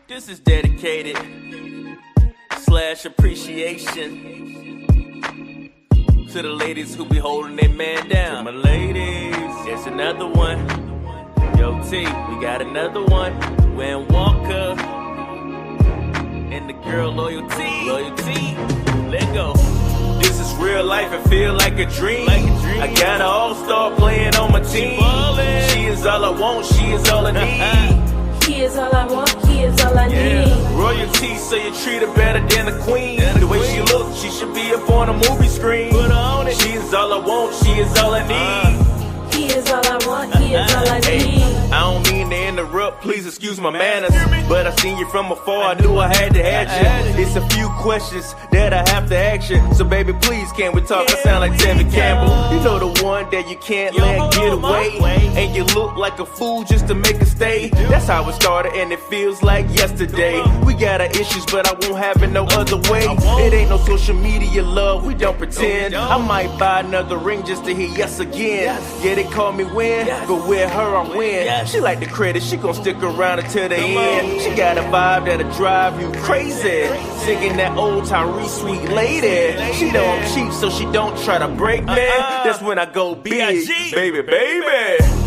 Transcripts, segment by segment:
This is dedicated / appreciation to the ladies who be holding their man down. To my ladies, it's another one. Yo T, we got another one. When Walker and the girl Loyalty, let go. This is real life and feel like a dream. I got an all-star playing on my team. She is all I want, she is all I need. He is all I want, he is all I need. Royalty, so you treat her better than a queen. The way she looks, she should be up on a movie screen. She is all I want, she is all I need. He is all I want, he is all I need. I don't mean to interrupt, please excuse my manners, but I seen you from afar, I knew I had to ask you. It's a few questions that I have to ask you, so baby please can we talk? I sound like Tevin Campbell. You know the one that you can't let get away, and you look like a fool just to make a stay. That's how it started and it feels like yesterday. We got our issues but I won't have it no other way. It ain't no social media love, we don't pretend. I might buy another ring just to hear yes again. Yeah, they call me win, but with her I'm win. She like the credit, she gon' stick around until the end. She got a vibe that'll drive you crazy, singing that old Tyree sweet lady. She know I'm cheap so she don't try to break me. That's when I go big, baby.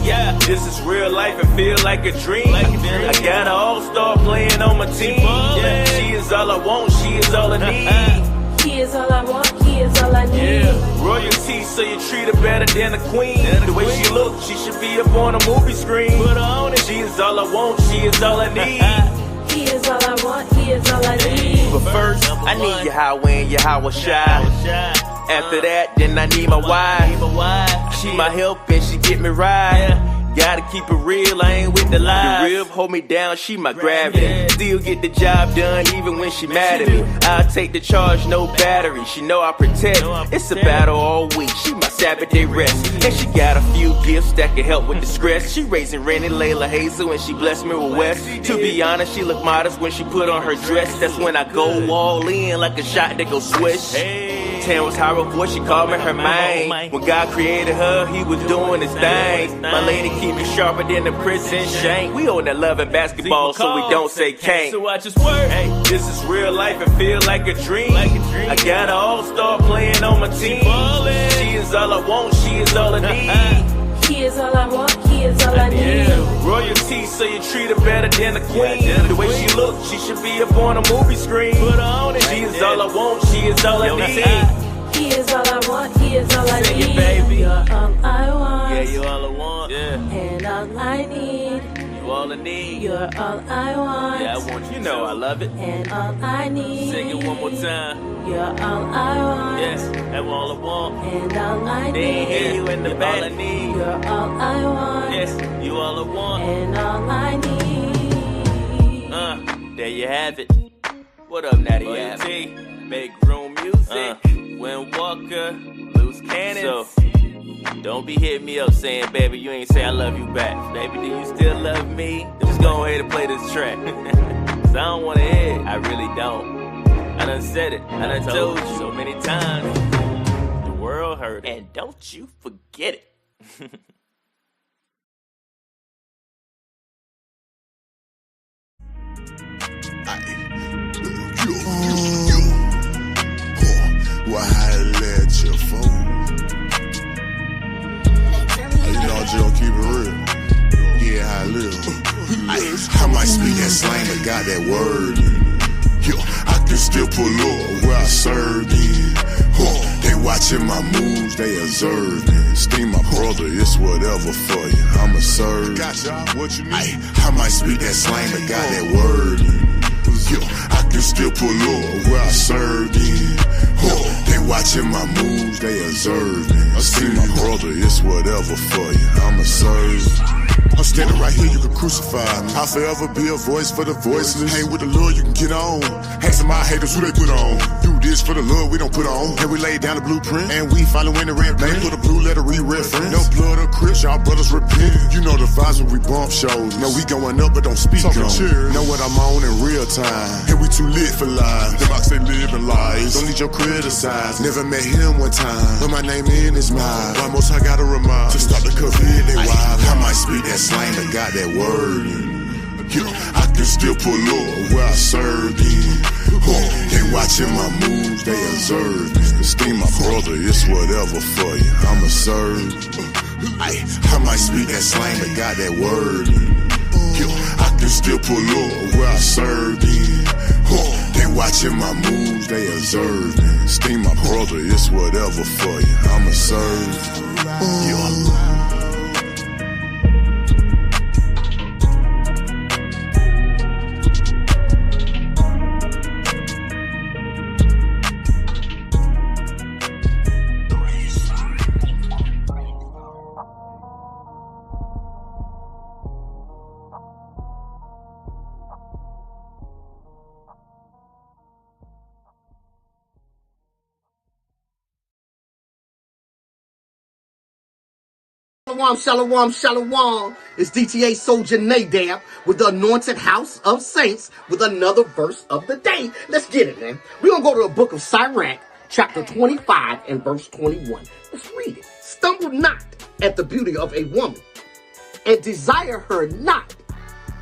Yeah, this is real life and feel like a dream. I got an all-star playing on my team. She is all I want, she is all I need. He is all I want, he is all I need. Royalty, so you treat her better than a queen. The way she looks, she should be up on a movie screen. She is all I want, she is all I need. He is all I want, he is all I need. But first, I need your how and your how shy. After that, then I need my wife. She my help and she get me right. Gotta keep it real, I ain't with the lies. The rib hold me down, she my gravity. Still get the job done even when she mad at me. I'll take the charge, no battery. She know I protect. It's a battle all week, she my Sabbath day rest. And she got a few gifts that can help with the stress. She raising Rennie, Layla, Hazel, and she blessed me with West. To be honest, she look modest when she put on her dress. That's when I go all in like a shot that go swish. Tan was her voice, she called me her main. When God created her, he was doing his thing. My lady keep me sharper than the prison shank. We on that love and basketball, so we don't say can't. So I just work. This is real life and feel like a dream. I got an all-star playing on my team. She is all I want, she is all I need. He is all I want, he is all I need. Royalty, so you treat her better than a queen. The way she looks, she should be up on a movie screen. She is all I want, she is all I need. He is all I want, he is all I need. Baby. You're all I want. Yeah, you all I want. And all I need. You all I need. You're all I want. Yeah, I want you know I love it. And all I need. Sing it one more time. You're all I want. Yes, that's all I want. And all I They ain't hear need. you in the back. All I need. You're all I want. Yes, you all I want. And all I need. There you have it. What up, Natty? Loyalty, make room music. When Walker, loose cannons. So, don't be hitting me up saying, baby, you ain't say I love you back. Baby, do you still love me? Just go ahead and play this track. Cause I don't wanna hear it. I really don't. I done said it. I done told you so many times. The world heard it. And don't you forget it. Why I let you fall? You know I'm just gonna keep it real. Yeah, how I live. I might speak that slang, but got that word. Yo, I can still pull up where I served in. They watching my moves, they observing. Steam my brother, it's whatever for you. I'ma serve. What you need? I might speak that slang, but got that word. Yo, I can still pull up where I served in. They watching my moves, they observing. I see my brother, it's whatever for you. I'ma serve. I'm standing right here, you can crucify me. I'll forever be a voice for the voiceless. Hang with the Lord, you can get on. Ask my haters who they put on. Do this for the love we don't put on. And we lay down the blueprint, and we following the red print. Put a blue letter, re-reference. No blood or crips, y'all brothers repent. You know the vibes when we bump shows. No, we going up, but don't speak on. Know what I'm on in real time. And we too lit for lies. The box they living lies. Don't need your criticize. Never met him one time, but my name in his mind. Why most I gotta remind to stop the COVID, they wild. I might speak that slang, but got that word. I can still pull up where I served in. They watching my moves, they observe. Esteem my brother, it's whatever for you. I'ma serve. I might speak that slang, but got that word in. I can still pull up where I served in. They watching my moves, they observe. Esteem my brother, it's whatever for you. I'ma serve. Shalom, shalom. It's DTA Soldier Nadab with the Anointed House of Saints with another verse of the day. Let's get it, man. We're going to go to the book of Sirach, chapter 25 and verse 21. Let's read it. Stumble not at the beauty of a woman and desire her not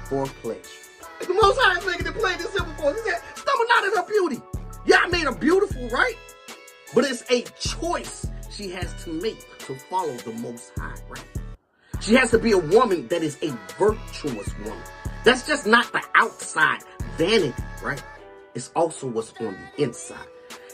for pleasure. The Most High is making it plain and simple for us. He said, stumble not at her beauty. Yeah, I made her beautiful, right? But it's a choice she has to make to follow the Most High, right? She has to be a woman that is a virtuous woman. That's just not the outside vanity, right? It's also what's on the inside.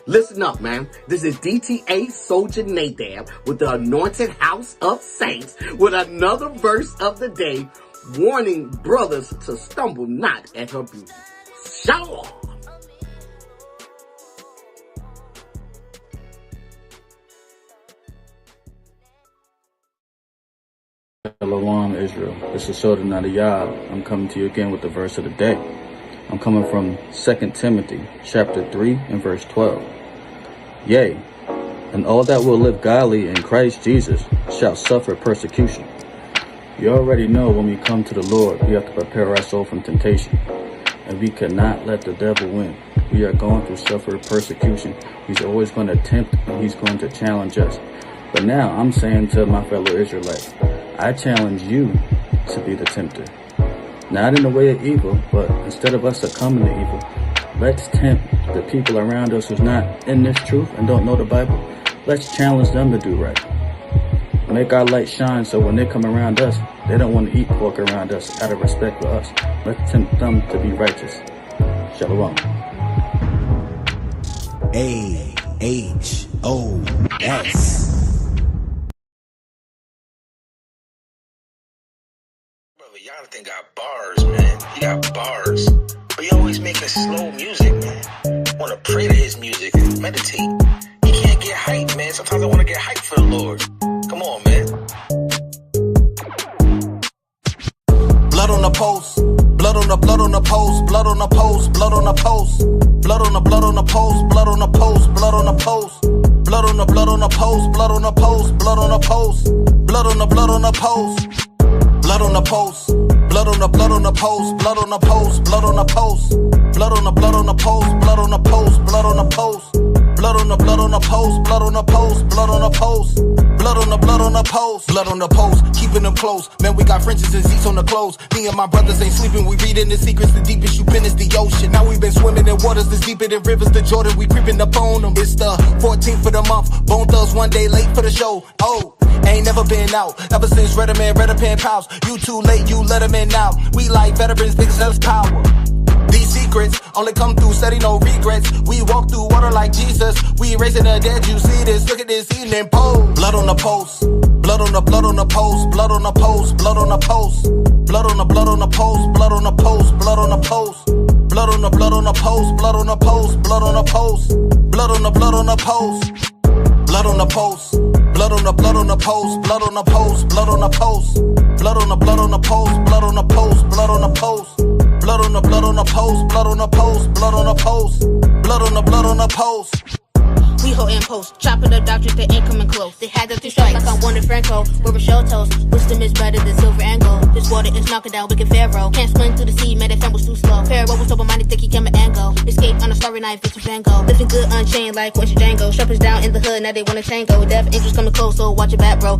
Listen up, man. This is DTA Soldier Nadab with the Anointed House of Saints with another verse of the day, warning brothers to stumble not at her beauty. Shalom. Shalom, Israel. This is Shodan Nadiyah. I'm coming to you again with the verse of the day. I'm coming from 2 Timothy, chapter 3 and verse 12. Yea, and all that will live godly in Christ Jesus shall suffer persecution. You already know when we come to the Lord, we have to prepare our soul from temptation. And we cannot let the devil win. We are going to suffer persecution. He's always going to tempt and he's going to challenge us. But now I'm saying to my fellow Israelites, I challenge you to be the tempter. Not in the way of evil, but instead of us succumbing to evil, let's tempt the people around us who's not in this truth and don't know the Bible. Let's challenge them to do right. Make our light shine so when they come around us, they don't want to eat pork around us out of respect for us. Let's tempt them to be righteous. Shalom. AHOS. Jonathan got bars, man. He got bars. But he always making slow music, man. Wanna pray to his music and meditate. He can't get hype, man. Sometimes I wanna get hype for the Lord. Come on, man. Blood on the post. Blood on the post. Blood on the post. Blood on the post. Blood on the post. Blood on the post. Blood on the post. Blood on the post. Blood on the post. Blood on the post. Blood on the post. Blood on the post. Blood on the post. Blood on the post, blood on the post, blood on the post, blood on the post, blood on the post, blood on the post, blood on the post, blood on the post, blood on the post, blood on the post, blood on the post, blood on the post, blood on the post, keeping them close. Man, we got Frenches and Zeeks on the clothes. Me and my brothers ain't sleeping, we reading the secrets. The deepest you've been is the ocean. Now we've been swimming in waters that's deeper than rivers to Jordan. We creeping up on them. It's the 14th of the month. Bone Thugs one day late for the show. Oh. Ain't never been out, ever since Red Pen Pals. You too late, you let them in now. We like veterans, big us power. These secrets only come through steady, no regrets. We walk through water like Jesus. We raising the dead, you see this. Look at this evening pose. Blood on the post. Blood on the post. Blood on the post. Blood on the post. Blood on the post. Blood on the post. Blood on the post. Blood on the post. Blood on the post. Blood on the post. Blood on the post. Blood on the post. Blood on the post. Blood on the post. Blood on the post, blood on the post, blood on the post, blood on the post, blood on the post, blood on the post, blood on the post, blood on the post, blood on the post, blood on the post, blood on the post. We holding post, chopping the doctrines, they ain't coming close. They had the two strikes like I wanted Franco. We're Rochelle toast, wisdom is better than silver and gold. This water is knocking down wicked Pharaoh. Can't swim through the sea, man, that fan was too slow. Pharaoh was sober-minded, think he can and go. Escape on a starry night, bitch Van Gogh. Living good unchained like Quincy Django. Strippers down in the hood, now they wanna tango. Death angels coming close, so watch your back, bro.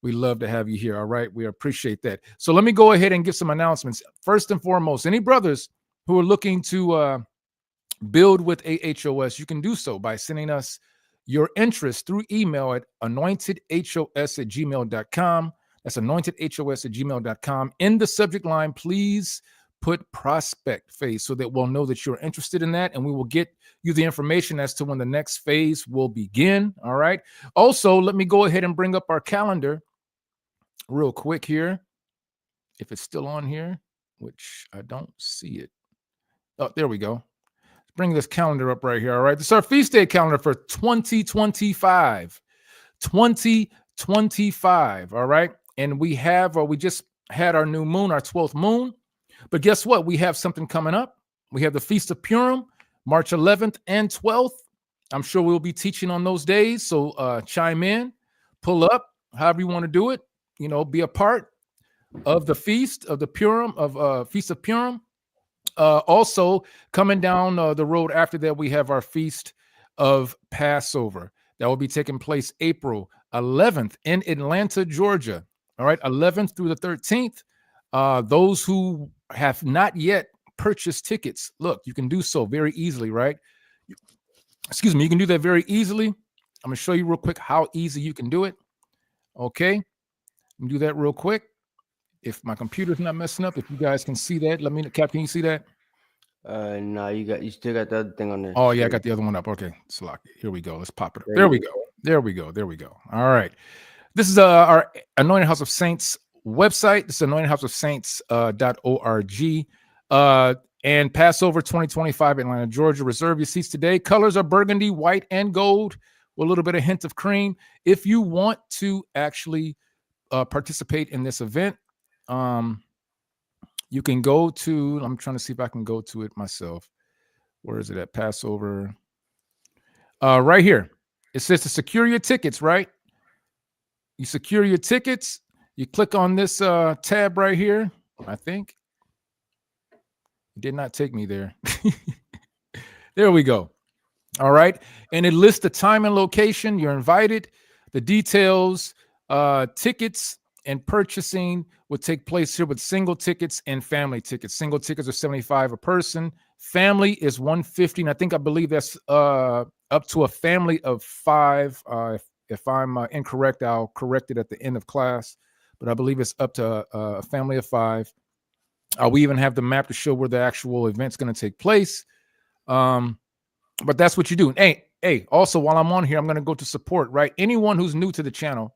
We love to have you here. All right. We appreciate that. So let me go ahead and give some announcements. First and foremost, any brothers who are looking to build with AHOS, you can do so by sending us your interest through email at anointedhos@gmail.com. That's anointedhos@gmail.com. In the subject line, please put prospect phase so that we'll know that you're interested in that, and we will get you the information as to when the next phase will begin. All right. Also, let me go ahead and bring up our calendar real quick here. If it's still on here, which I don't see it. Oh, there we go. Bring this calendar up right here. All right. This is our feast day calendar for 2025. 2025. All right. And we just had our new moon, our 12th moon. But guess what? We have something coming up. We have the Feast of Purim, March 11th and 12th. I'm sure we'll be teaching on those days. So chime in, pull up, however you want to do it. You know, be a part of the Feast of the Purim, Feast of Purim. Also, coming down the road after that, we have our Feast of Passover. That will be taking place April 11th in Atlanta, Georgia. All right, 11th through the 13th. Those who have not yet purchased tickets, look, you can do so very easily, right? Excuse me, you can do that very easily. I'm going to show you real quick how easy you can do it. Okay, do that real quick. If my computer's not messing up, if you guys can see that, let me know. Cap, can you see that? No, you still got the other thing on there. Oh, yeah, I got the other one up. Okay, it's locked. Here we go. Let's pop it up. There we go. There we go. There we go. All right. This is our Anointed House of Saints website. This is anointedhouseofsaints.org. And Passover 2025, Atlanta, Georgia. Reserve your seats today. Colors are burgundy, white, and gold with a little bit of hint of cream. If you want to actually participate in this event, you can go to, I'm trying to see if I can go to it myself. Where is it at? Passover. Right here. It says to secure your tickets, right? You secure your tickets. You click on this tab right here, I think. It did not take me there. There we go. All right. And it lists the time and location. You're invited. The details, tickets, and purchasing will take place here with single tickets and family tickets. Single tickets are $75 a person. Family is $150. And I believe that's up to a family of 5. If I'm incorrect, I'll correct it at the end of class. But I believe it's up to a family of 5. We even have the map to show where the actual event's going to take place. But that's what you do. Hey, also, while I'm on here, I'm going to go to support, right? Anyone who's new to the channel,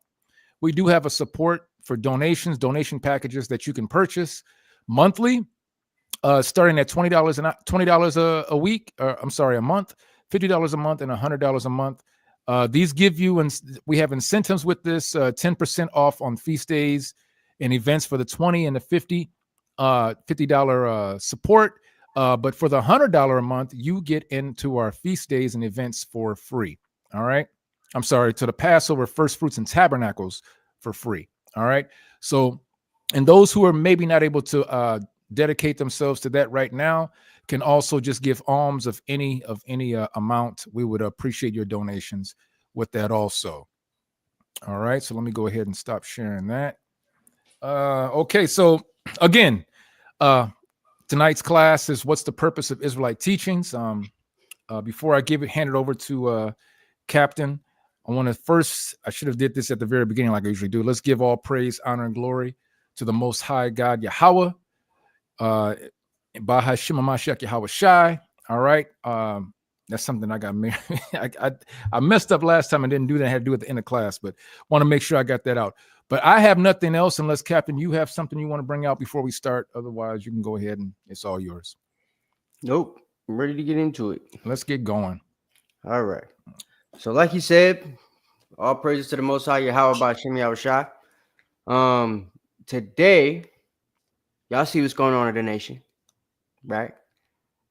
we do have a support for donation packages that you can purchase monthly, starting at $20 a week. I'm sorry, a month, $50 a month, and $100 a month. These give you, and we have incentives with this, 10% off on feast days and events for the $20 and the $50 support. But for the $100 a month, you get into our feast days and events for free. All right. I'm sorry, to the Passover, First Fruits, and Tabernacles for free. All right. So, and those who are maybe not able to dedicate themselves to that right now can also just give alms of any amount. We would appreciate your donations with that also. All right. So let me go ahead and stop sharing that. Okay. So again, tonight's class is what's the purpose of Israelite teachings. Before I hand it over to Captain, I should have did this at the very beginning like I usually do. Let's give all praise, honor, and glory to the Most High God, Yahweh. Baha Shema Mashiach Yahweh Shai. All right. That's something I got married. I messed up last time and didn't do that. I had to do it at the end of class, but want to make sure I got that out. But I have nothing else unless, Captain, you have something you want to bring out before we start. Otherwise, you can go ahead and it's all yours. Nope. I'm ready to get into it. Let's get going. All right. So like you said, all praises to the Most High Yahweh by Shem Yahushua. Today, y'all see what's going on in the nation, right?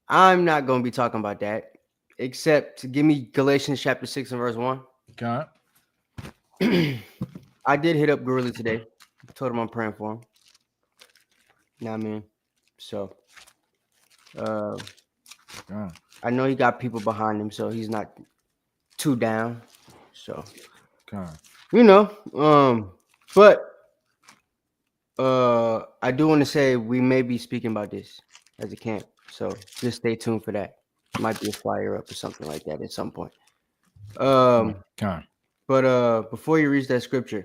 I'm not going to be talking about that, except to give me Galatians chapter 6 and verse 1. Okay. I did hit up Gorilla today. Told him I'm praying for him. You know what I mean? So, I know he got people behind him, so he's not too down. So, okay. you know, But I do want to say we may be speaking about this as a camp, so just stay tuned for that. Might be a flyer up or something like that at some point. Con. But before you read that scripture,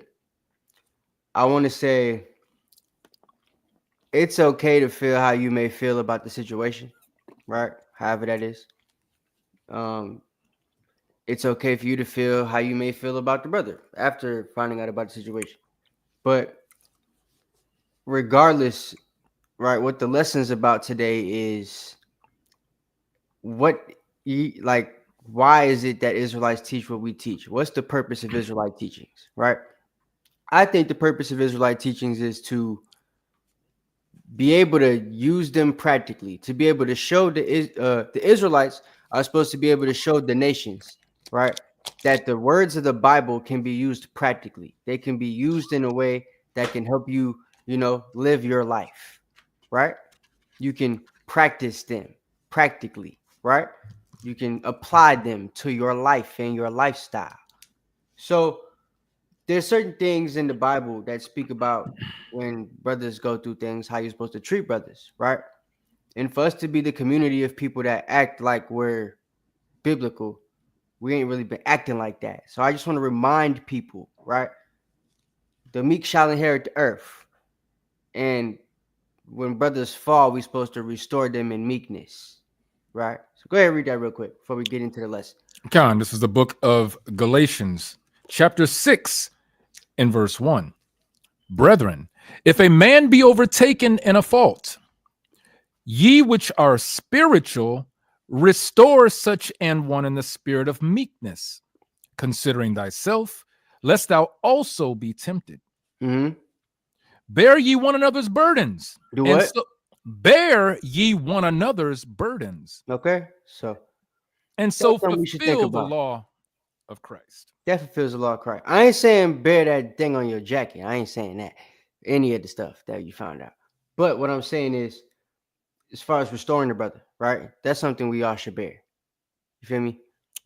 I want to say it's okay to feel how you may feel about the situation, right? However that is. It's okay for you to feel how you may feel about the brother after finding out about the situation. But regardless, right, what the lesson's about today is why is it that Israelites teach what we teach? What's the purpose of Israelite teachings, right? I think the purpose of Israelite teachings is to be able to use them practically, to be able to show the Israelites are supposed to be able to show the nations, right, that the words of the Bible can be used practically. They can be used in a way that can help you, live your life, right? You can practice them practically, right? You can apply them to your life and your lifestyle. So there's certain things in the Bible that speak about when brothers go through things, how you're supposed to treat brothers, right? And for us to be the community of people that act like we're biblical, we ain't really been acting like that. So I just want to remind people, right? The meek shall inherit the earth. And when brothers fall, we're supposed to restore them in meekness, right? So go ahead and read that real quick before we get into the lesson. Con, this is the book of Galatians, chapter 6, and verse 1. Brethren, if a man be overtaken in a fault, ye which are spiritual, restore such an one in the spirit of meekness, considering thyself, lest thou also be tempted. Mm-hmm. Bear ye one another's burdens. Do and what? so bear ye one another's burdens, Okay, so and so that's something we should think fulfill the about. law of Christ. That fulfills the law of Christ. I ain't saying bear that thing on your jacket. I ain't saying that. Any of the stuff that you found out. But what I'm saying is, as far as restoring the brother, right? That's something we all should bear. You feel me?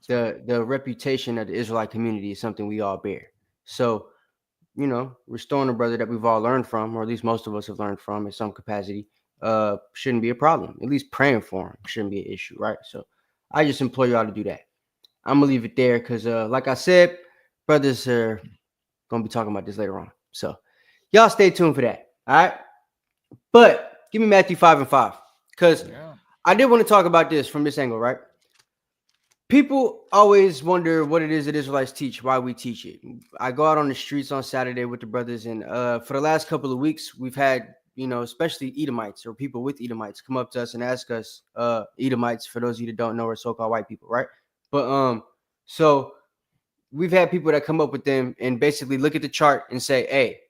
The reputation of the Israelite community is something we all bear. So, restoring a brother that we've all learned from, or at least most of us have learned from in some capacity, shouldn't be a problem. At least praying for him shouldn't be an issue, right? So I just implore y'all to do that. I'm gonna leave it there because, like I said, brothers are gonna be talking about this later on. So y'all stay tuned for that. All right. But give me Matthew 5:5. Because I did want to talk about this from this angle, right? People always wonder what it is that Israelites teach, why we teach it. I go out on the streets on Saturday with the brothers, and for the last couple of weeks, we've had, especially Edomites or people with Edomites come up to us and ask us, Edomites, for those of you that don't know, are so-called white people, right? But so we've had people that come up with them and basically look at the chart and say, hey,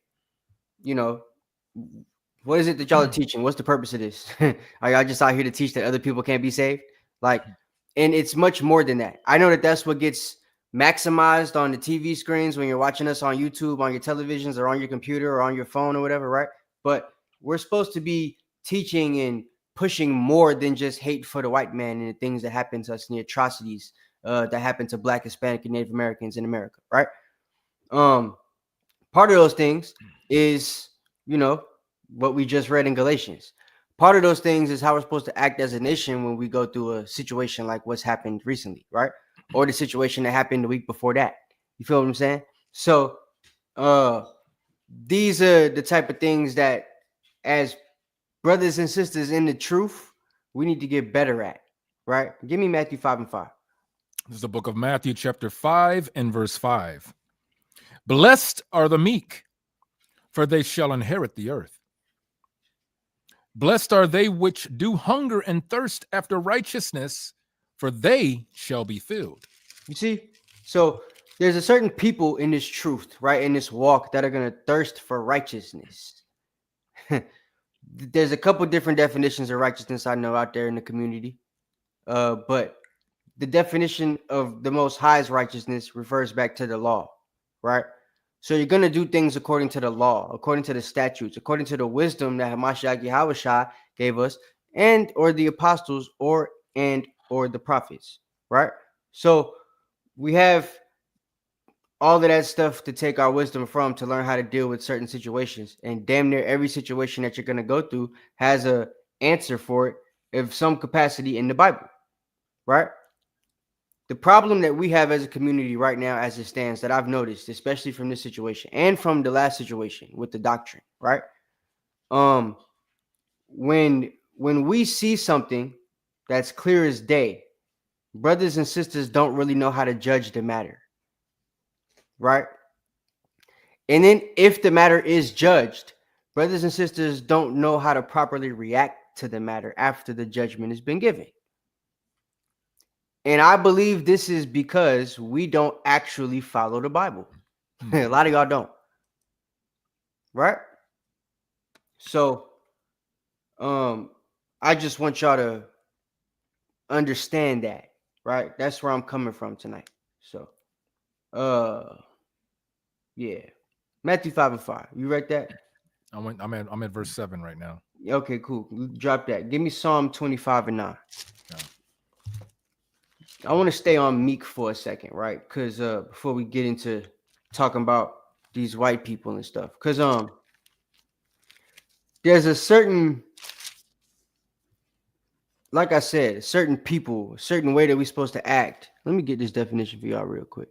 what is it that y'all are teaching? What's the purpose of this? Are y'all just out here to teach that other people can't be saved? And it's much more than that. I know that that's what gets maximized on the TV screens when you're watching us on YouTube, on your televisions, or on your computer, or on your phone, or whatever, right? But we're supposed to be teaching and pushing more than just hate for the white man and the things that happen to us and the atrocities that happen to Black, Hispanic, and Native Americans in America, right? Part of those things is, what we just read in Galatians. Part of those things is how we're supposed to act as a nation when we go through a situation like what's happened recently, right? Or the situation that happened the week before that. You feel what I'm saying? So these are the type of things that, as brothers and sisters in the truth, we need to get better at, right? Give me Matthew 5:5. This is the book of Matthew, chapter 5, and verse 5. Blessed are the meek, for they shall inherit the earth. Blessed are they which do hunger and thirst after righteousness, for they shall be filled. You see? So there's a certain people in this truth, right, in this walk, that are going to thirst for righteousness. There's a couple different definitions of righteousness I know out there in the community. But the definition of the Most High's righteousness refers back to the law, right? So you're going to do things according to the law, according to the statutes, according to the wisdom that Hamashiach Yahushua gave us, and or the apostles or the prophets, right? So we have all of that stuff to take our wisdom from, to learn how to deal with certain situations. And damn near every situation that you're going to go through has a answer for it of some capacity in the Bible, right? The problem that we have as a community right now, as it stands, that I've noticed, especially from this situation and from the last situation with the doctrine, right? When we see something that's clear as day, brothers and sisters don't really know how to judge the matter, right? And then if the matter is judged, brothers and sisters don't know how to properly react to the matter after the judgment has been given. And I believe this is because we don't actually follow the Bible. A lot of y'all don't. Right? So I just want y'all to understand that, right? That's where I'm coming from tonight. So yeah. Matthew 5:5. You read that? I'm at verse 7 right now. Okay, cool. Drop that. Give me Psalm 25:9. Yeah. I want to stay on meek for a second, right? Because before we get into talking about these white people and stuff, because there's a certain, like I said, certain people, a certain way that we're supposed to act. Let me get this definition for y'all real quick.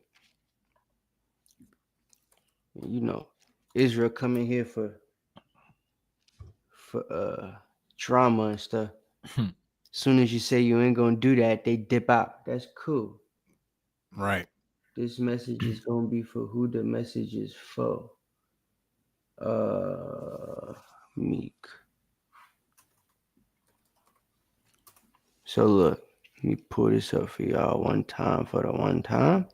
You know, Israel coming here for drama and stuff. Soon as you say you ain't gonna do that, they dip out. That's cool. Right. This message is gonna be for who the message is for. Meek. So look, let me pull this up for y'all one time for the one time.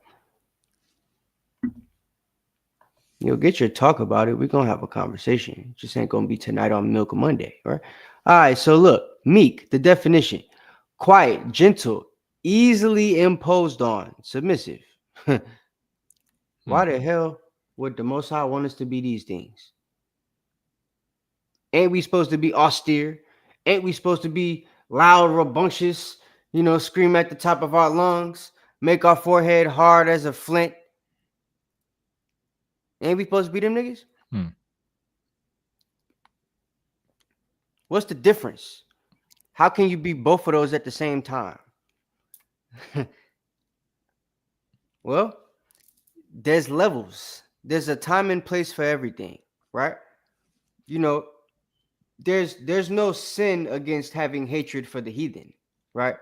You'll get your talk about it. We're gonna have a conversation. It just ain't gonna be tonight on Milk Monday, right? All right, so look, meek, the definition: quiet, gentle, easily imposed on, submissive. Why the hell would the Most High want us to be these things? Ain't we supposed to be austere? Ain't we supposed to be loud, rambunctious, scream at the top of our lungs, make our forehead hard as a flint? Ain't we supposed to be them niggas? What's the difference? How can you be both of those at the same time? Well, there's levels. There's a time and place for everything, right? There's no sin against having hatred for the heathen, right?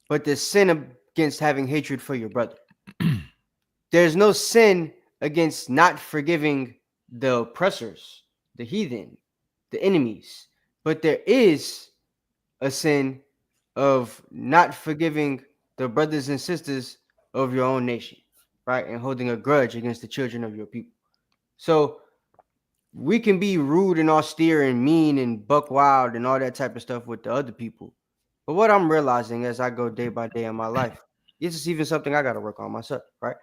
But there's sin against having hatred for your brother. There's no sin against not forgiving the oppressors, the heathen, the enemies. But there is a sin of not forgiving the brothers and sisters of your own nation, right? And holding a grudge against the children of your people. So we can be rude and austere and mean and buck wild and all that type of stuff with the other people. But what I'm realizing as I go day by day in my life, this is even something I got to work on myself, right?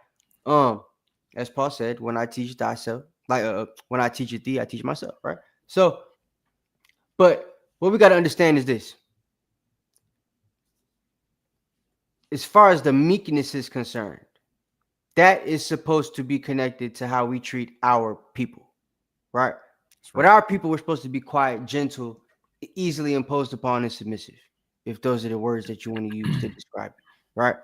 As Paul said, when I teach thyself, when I teach it thee, I teach myself, right? So, but what we got to understand is this. As far as the meekness is concerned, that is supposed to be connected to how we treat our people, right? With our people, we're supposed to be quiet, gentle, easily imposed upon, and submissive, if those are the words that you want to use to describe it, right?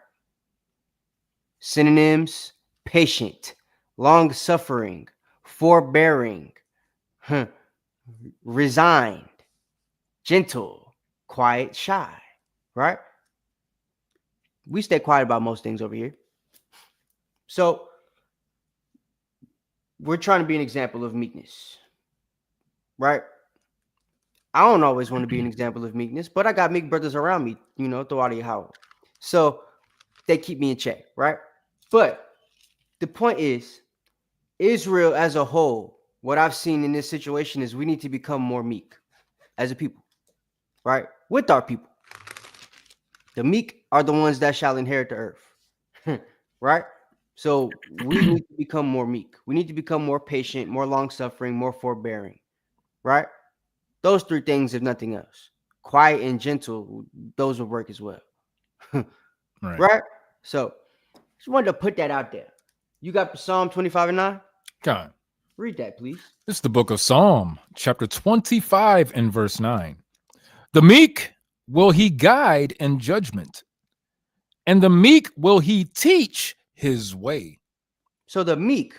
Synonyms: patient, long-suffering, forbearing, resigned, gentle, quiet, shy, right? We stay quiet about most things over here. So we're trying to be an example of meekness, right? I don't always want to be an example of meekness, but I got meek brothers around me, throughout the house. So they keep me in check, right? But the point is, Israel as a whole, what I've seen in this situation is we need to become more meek as a people, right? With our people. The meek are the ones that shall inherit the earth, right? So we need to become more meek. We need to become more patient, more long-suffering, more forbearing, right? Those three things, if nothing else. Quiet and gentle, those will work as well. Right? So just wanted to put that out there. You got Psalm 25 and 9? Con. Read that, please. This is the book of Psalm, chapter 25 and verse 9. The meek will he guide in judgment, and the meek will he teach his way. So the meek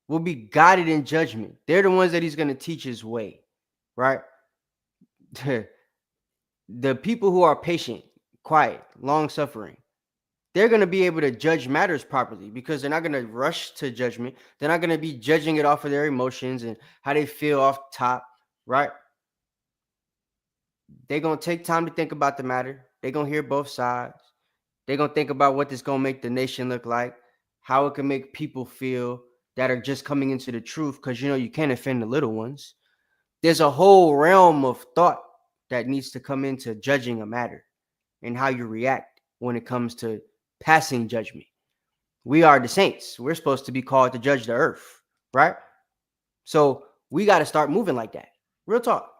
will be guided in judgment. They're the ones that he's going to teach his way, right? The people who are patient, quiet, long suffering, they're going to be able to judge matters properly because they're not going to rush to judgment. They're not going to be judging it off of their emotions and how they feel off top, right? They're going to take time to think about the matter. They're going to hear both sides. They're going to think about what this going to make the nation look like, how it can make people feel that are just coming into the truth, because, you can't offend the little ones. There's a whole realm of thought that needs to come into judging a matter and how you react when it comes to passing judgment. We are the saints. We're supposed to be called to judge the earth, right? So we got to start moving like that. Real talk.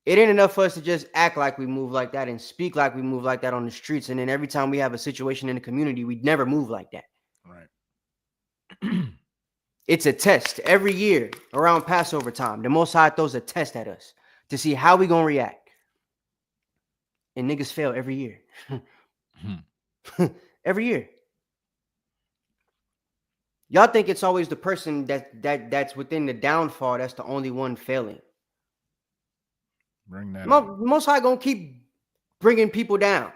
It ain't enough for us to just act like we move like that and speak like we move like that on the streets. And then every time we have a situation in the community, we never move like that. Right. It's a test every year around Passover time. The Most High throws a test at us to see how we going to react. And niggas fail every year. Every year. Y'all think it's always the person that's within the downfall that's the only one failing. Bring that Most High gonna keep bringing people down.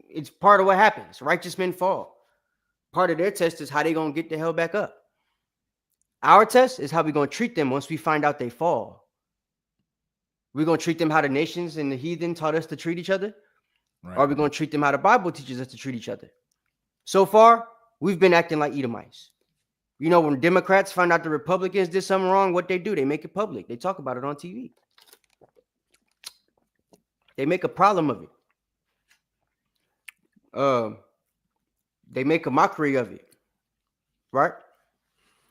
It's part of what happens. Righteous men fall. Part of their test is how they gonna get the hell back up. Our test is how we gonna treat them once we find out they fall. We're gonna treat them how the nations and the heathen taught us to treat each other. Right. Or we're gonna treat them how the Bible teaches us to treat each other. So far, we've been acting like Edomites. When Democrats find out the Republicans did something wrong, what they do? They make it public. They talk about it on TV. They make a problem of it. They make a mockery of it, right?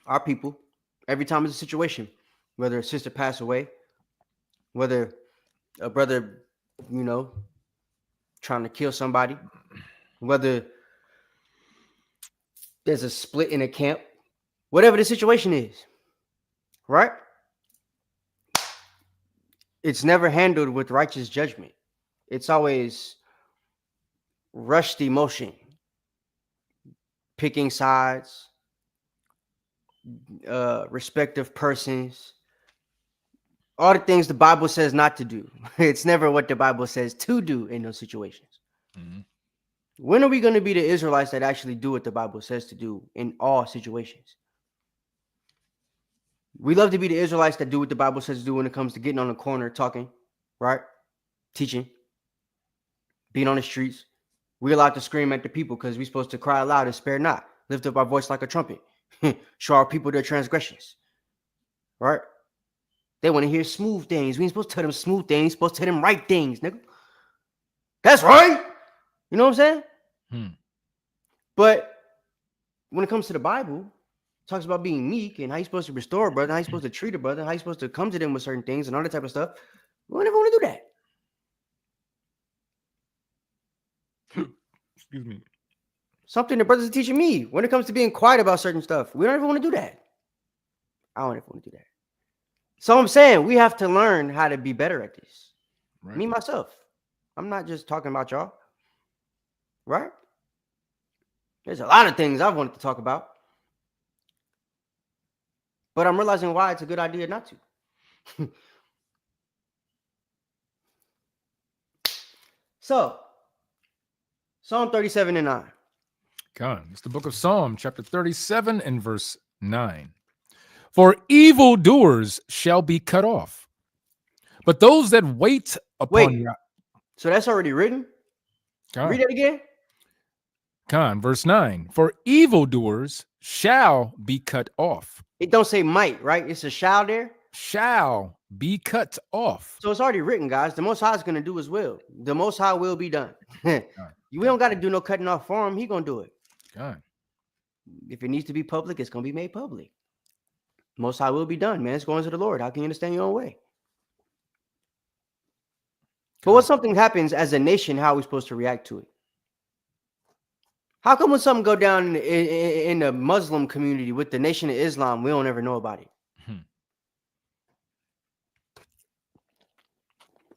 Our people, every time there's a situation, whether a sister passed away, whether a brother, trying to kill somebody, whether there's a split in a camp, whatever the situation is, right? It's never handled with righteous judgment. It's always rushed emotion, picking sides, respective persons, all the things the Bible says not to do. It's never what the Bible says to do in those situations. Mm-hmm. When are we going to be the Israelites that actually do what the Bible says to do in all situations? We love to be the Israelites that do what the Bible says to do when it comes to getting on the corner, talking, right? Teaching, being on the streets. We're allowed to scream at the people because we're supposed to cry aloud and spare not. Lift up our voice like a trumpet. Show our people their transgressions, right? They want to hear smooth things. We ain't supposed to tell them smooth things. We're supposed to tell them right things, nigga. That's right. You know what I'm saying? But when it comes to the Bible, it talks about being meek and how you're supposed to restore a brother, how you're supposed to treat a brother, how you're supposed to come to them with certain things and all that type of stuff. We don't ever want to do that. Excuse me. Something the brothers are teaching me when it comes to being quiet about certain stuff. We don't ever want to do that. I don't ever want to do that. So I'm saying we have to learn how to be better at this. Right. Me, myself. I'm not just talking about y'all. Right? There's a lot of things I've wanted to talk about. But I'm realizing why it's a good idea not to. So, Psalm 37 and 9. God, it's the book of Psalm, chapter 37 and verse 9. For evildoers shall be cut off, but those that wait upon God. So that's already written? God. Read it again. Verse 9. For evildoers shall be cut off. It don't say might, right? It's a shall there. Shall be cut off. So it's already written, guys. The Most High is going to do his will. The Most High will be done. We don't got to do no cutting off for him. He going to do it. God. If it needs to be public, it's going to be made public. Most High will be done, man. It's going to the Lord. How can you understand your own way? But when something happens as a nation, how are we supposed to react to it? How come when something go down in the Muslim community with the Nation of Islam, we don't ever know about it?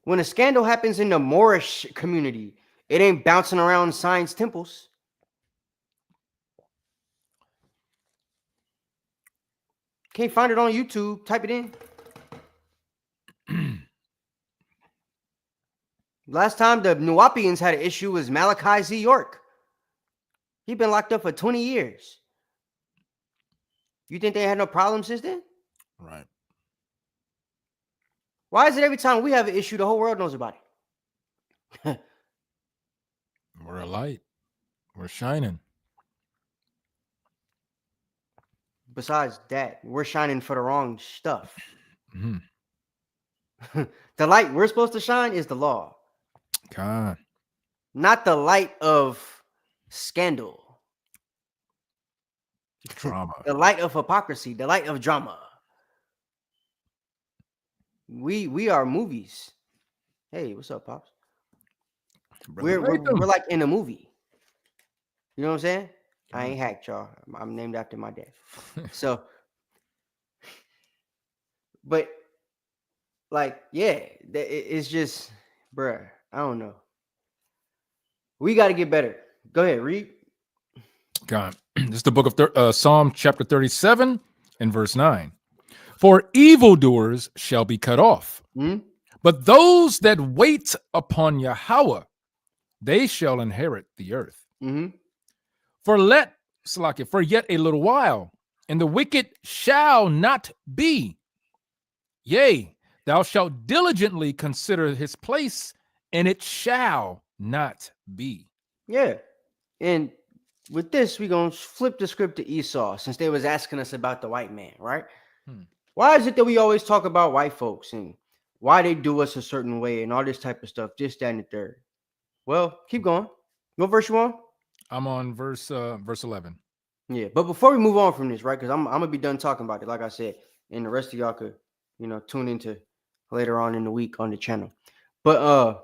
When a scandal happens in the Moorish community, it ain't bouncing around science temples. Can't find it on YouTube. Type it in. Last time the Nuwapians had an issue was Malachi Z. York. He's been locked up for 20 years. You think they had no problem since then? Right. Why is it every time we have an issue, the whole world knows about it? We're a light. We're shining. Besides that, we're shining for the wrong stuff. The light we're supposed to shine is the law. God. Not the light of scandal. Drama. The light of hypocrisy, the light of drama. We are movies. Hey, what's up, Pops? We're like in a movie. You know what I'm saying? I ain't hacked, y'all. I'm named after my dad. So, but like, yeah, it's just, bruh, I don't know. We got to get better. Go ahead, read. God. This is the book of Psalm chapter 37 and verse 9. For evildoers shall be cut off, but those that wait upon Yahweh, they shall inherit the earth. For yet a little while, and the wicked shall not be. Yea, thou shalt diligently consider his place, and it shall not be. Yeah. And with this, we're going to flip the script to Esau, since they was asking us about the white man, right? Why is it that we always talk about white folks and why they do us a certain way and all this type of stuff, this, that, and the third? Well, keep going. What verse you on? I'm on verse 11. Yeah, but before we move on from this, right, because I'm going to be done talking about it, like I said, and the rest of y'all could, tune into later on in the week on the channel. But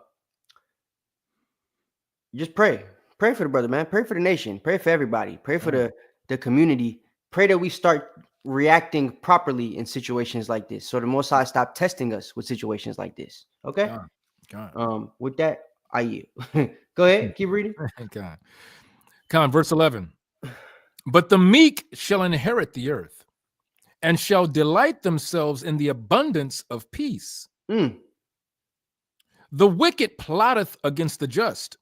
just pray. Pray for the brother, man. Pray for the nation. Pray for everybody. Pray for the community. Pray that we start reacting properly in situations like this. So the Most High stop testing us with situations like this. Okay? God. With that, I yield. Go ahead. Keep reading. God. Verse 11. But the meek shall inherit the earth and shall delight themselves in the abundance of peace. The wicked plotteth against the just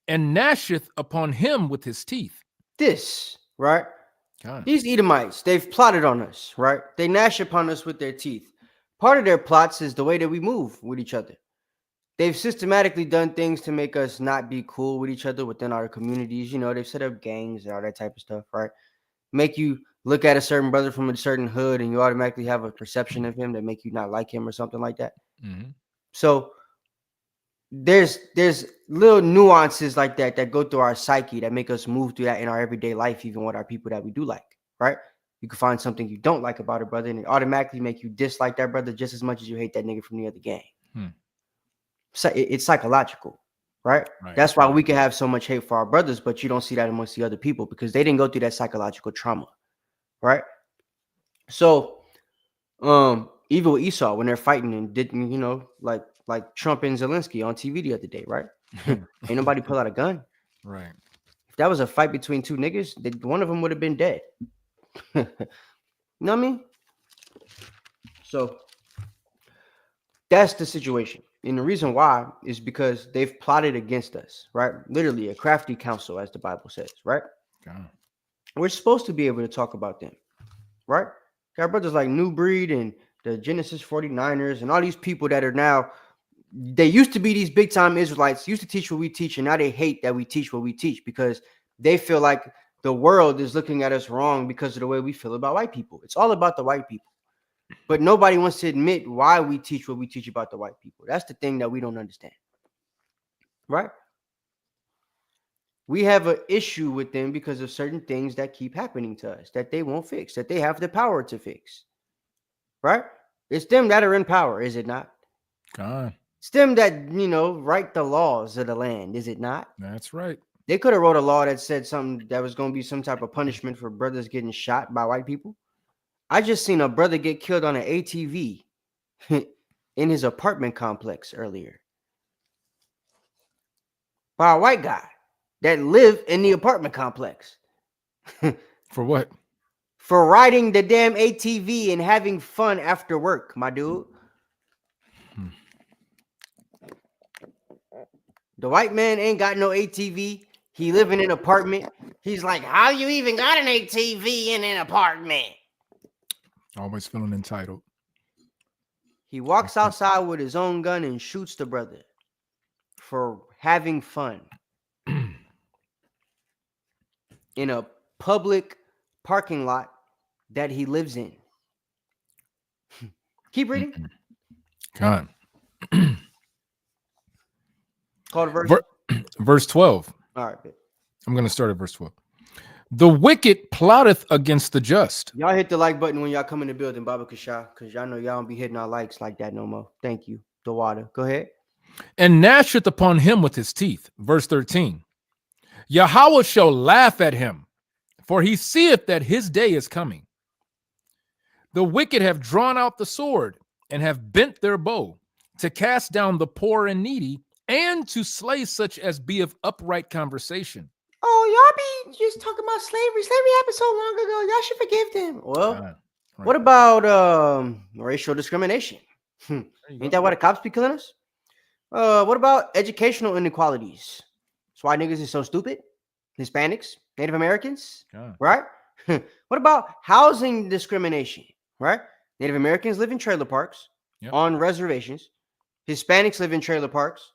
and gnasheth upon him with his teeth. This, right? God. These Edomites, they've plotted on us, right? They gnash upon us with their teeth. Part of their plots is the way that we move with each other. They've systematically done things to make us not be cool with each other within our communities. They've set up gangs and all that type of stuff, right? Make you look at a certain brother from a certain hood and you automatically have a perception of him that make you not like him or something like that. So there's little nuances like that go through our psyche that make us move through that in our everyday life, even with our people that we do like, right? You can find something you don't like about a brother and it automatically make you dislike that brother just as much as you hate that nigga from the other gang. So it's psychological, right? That's why we can have so much hate for our brothers, but you don't see that amongst the other people because they didn't go through that psychological trauma, right? So even with Esau, when they're fighting and didn't, like Trump and Zelensky on TV the other day, right? Ain't nobody pull out a gun. Right. If that was a fight between two niggas, one of them would have been dead. You know what I mean? So that's the situation. And the reason why is because they've plotted against us, right? Literally a crafty counsel, as the Bible says, right? We're supposed to be able to talk about them, right? Got brothers like New Breed and the Genesis 49ers and all these people that are now, they used to be these big time Israelites, used to teach what we teach, and now they hate that we teach what we teach because they feel like the world is looking at us wrong because of the way we feel about white people. It's all about the white people. But nobody wants to admit why we teach what we teach about the white people. That's the thing that we don't understand, right? We have an issue with them because of certain things that keep happening to us that they won't fix, that they have the power to fix, right? It's them that are in power, is it not? God. It's them that, write the laws of the land, is it not? That's right. They could have wrote a law that said something that was going to be some type of punishment for brothers getting shot by white people. I just seen a brother get killed on an ATV in his apartment complex earlier by a white guy that lived in the apartment complex. For what? For riding the damn ATV and having fun after work, my dude. The white man ain't got no ATV. He live in an apartment. He's like, how you even got an ATV in an apartment? Always feeling entitled. He walks outside with his own gun and shoots the brother for having fun in a public parking lot that he lives in. Keep reading. God. Call the verse. Verse 12. All right, bitch. I'm going to start at verse 12. The wicked plotteth against the just. Y'all hit the like button when y'all come in the building, Baba Kasha, because y'all know y'all don't be hitting our likes like that no more. Thank you. The water. Go ahead. And gnasheth upon him with his teeth. Verse 13. Yahweh shall laugh at him, for he seeth that his day is coming. The wicked have drawn out the sword and have bent their bow to cast down the poor and needy and to slay such as be of upright conversation. Oh, y'all be just talking about slavery. Slavery happened so long ago. Y'all should forgive them. Well, Right. what about racial discrimination? Ain't that why the cops be killing us? What about educational inequalities? That's why niggas is so stupid. Hispanics, Native Americans, right? What about housing discrimination, right? Native Americans live in trailer parks on reservations. Hispanics live in trailer parks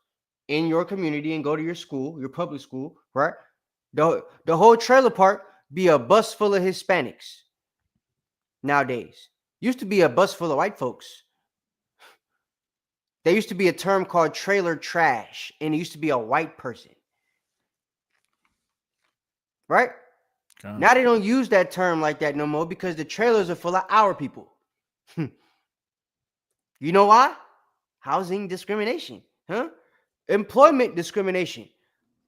in your community and go to your school, your public school, right? The whole trailer park be a bus full of Hispanics nowadays. Used to be a bus full of white folks. There used to be a term called trailer trash, and it used to be a white person. Right? Now they don't use that term like that no more because the trailers are full of our people. You know why? Housing discrimination, huh? Employment discrimination.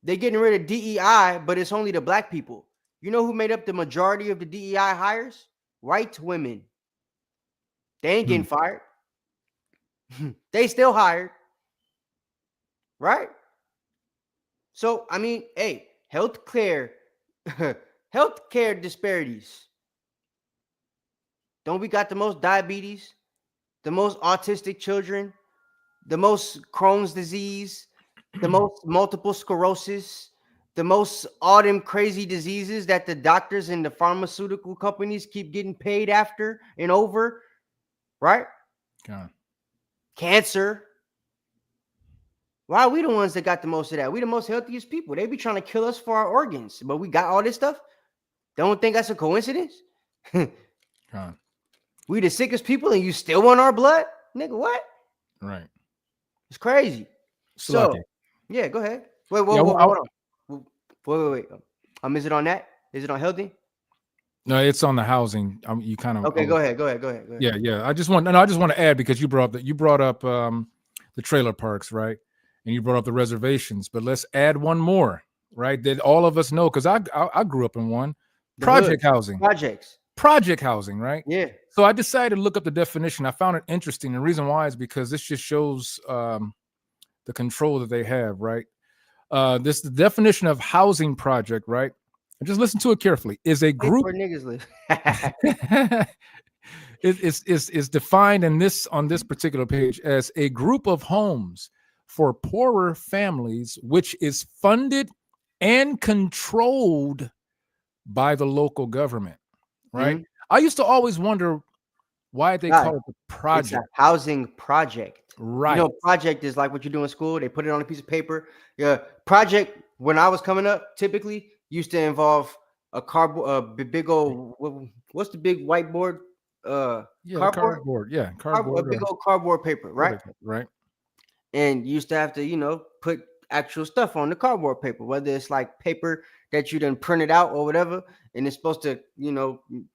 They're getting rid of DEI, but it's only the black people. You know who made up the majority of the DEI hires? White women. They ain't getting fired. They still hired. Right? So, I mean, hey, healthcare disparities. Don't we got the most diabetes, the most autistic children, the most Crohn's disease, the most multiple sclerosis, the most all them crazy diseases that the doctors and the pharmaceutical companies keep getting paid after and over, right? Cancer. Why are we the ones that got the most of that? We the most healthiest people. They be trying to kill us for our organs, but we got all this stuff. Don't think that's a coincidence? We the sickest people and you still want our blood? Nigga, what? Right. It's crazy. So, yeah, go ahead. Wait, hold on. Wait. Is it on that? Is it on healthy? No, it's on the housing. You kind of okay. Go ahead. Yeah. I just want to add because you brought up the trailer parks, right? And you brought up the reservations, but let's add one more, right? That all of us know because I grew up in one. Project housing. Project housing, right? Yeah. So I decided to look up the definition. I found it interesting. The reason why is because this just shows the control that they have, right? The definition of housing project, right? And just listen to it carefully. Is a group where niggas live. is defined on this particular page as a group of homes for poorer families, which is funded and controlled by the local government. Right? I used to always wonder why they call it the project. It's a housing project. Right. You know, project is like what you do in school. They put it on a piece of paper. Yeah. Project, when I was coming up, typically used to involve a cardboard, big old, what's the big whiteboard? Cardboard. Yeah. Cardboard. A big old cardboard paper, right? Right. And you used to have to, put actual stuff on the cardboard paper, whether it's like paper that you done printed out or whatever, and it's supposed to,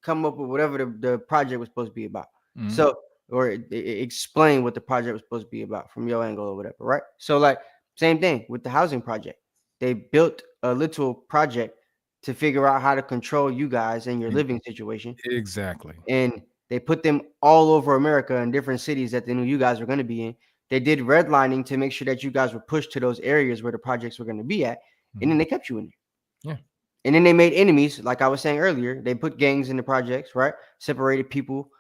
come up with whatever the project was supposed to be about. So, or explain what the project was supposed to be about from your angle or whatever, right? So, like, same thing with the housing project. They built a little project to figure out how to control you guys and your living situation. Exactly. And they put them all over America in different cities that they knew you guys were going to be in. They did redlining to make sure that you guys were pushed to those areas where the projects were going to be at. And then they kept you in there. Yeah. And then they made enemies, like I was saying earlier. They put gangs in the projects, right? Separated people,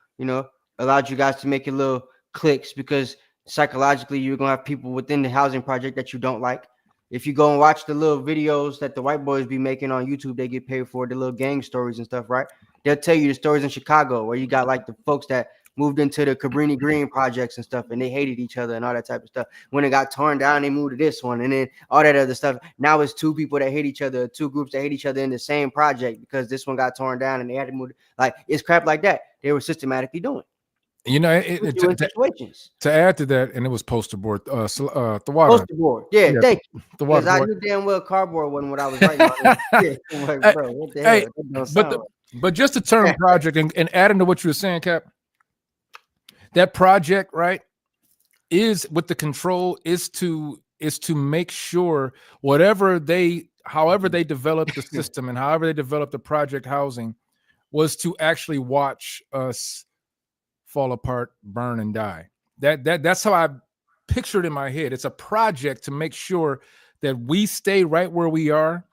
allowed you guys to make your little cliques because psychologically you're going to have people within the housing project that you don't like. If you go and watch the little videos that the white boys be making on YouTube, they get paid for the little gang stories and stuff, right? They'll tell you the stories in Chicago where you got like the folks that moved into the Cabrini Green projects and stuff, and they hated each other and all that type of stuff. When it got torn down, they moved to this one, and then all that other stuff. Now it's two people that hate each other, two groups that hate each other in the same project because this one got torn down and they had to move. Like, it's crap like that. They were systematically doing. Situations. To add to that, and it was poster board. The water. Poster board. Yeah, thank you. The water. Because I knew damn well cardboard wasn't what I was writing on. Like, bro, what the hell? But just the term project and adding to what you were saying, Cap, that project, right, is with the control is to make sure however they developed the system and however they developed the project housing was to actually watch us fall apart, burn, and die. That's how I pictured in my head. It's a project to make sure that we stay right where we are,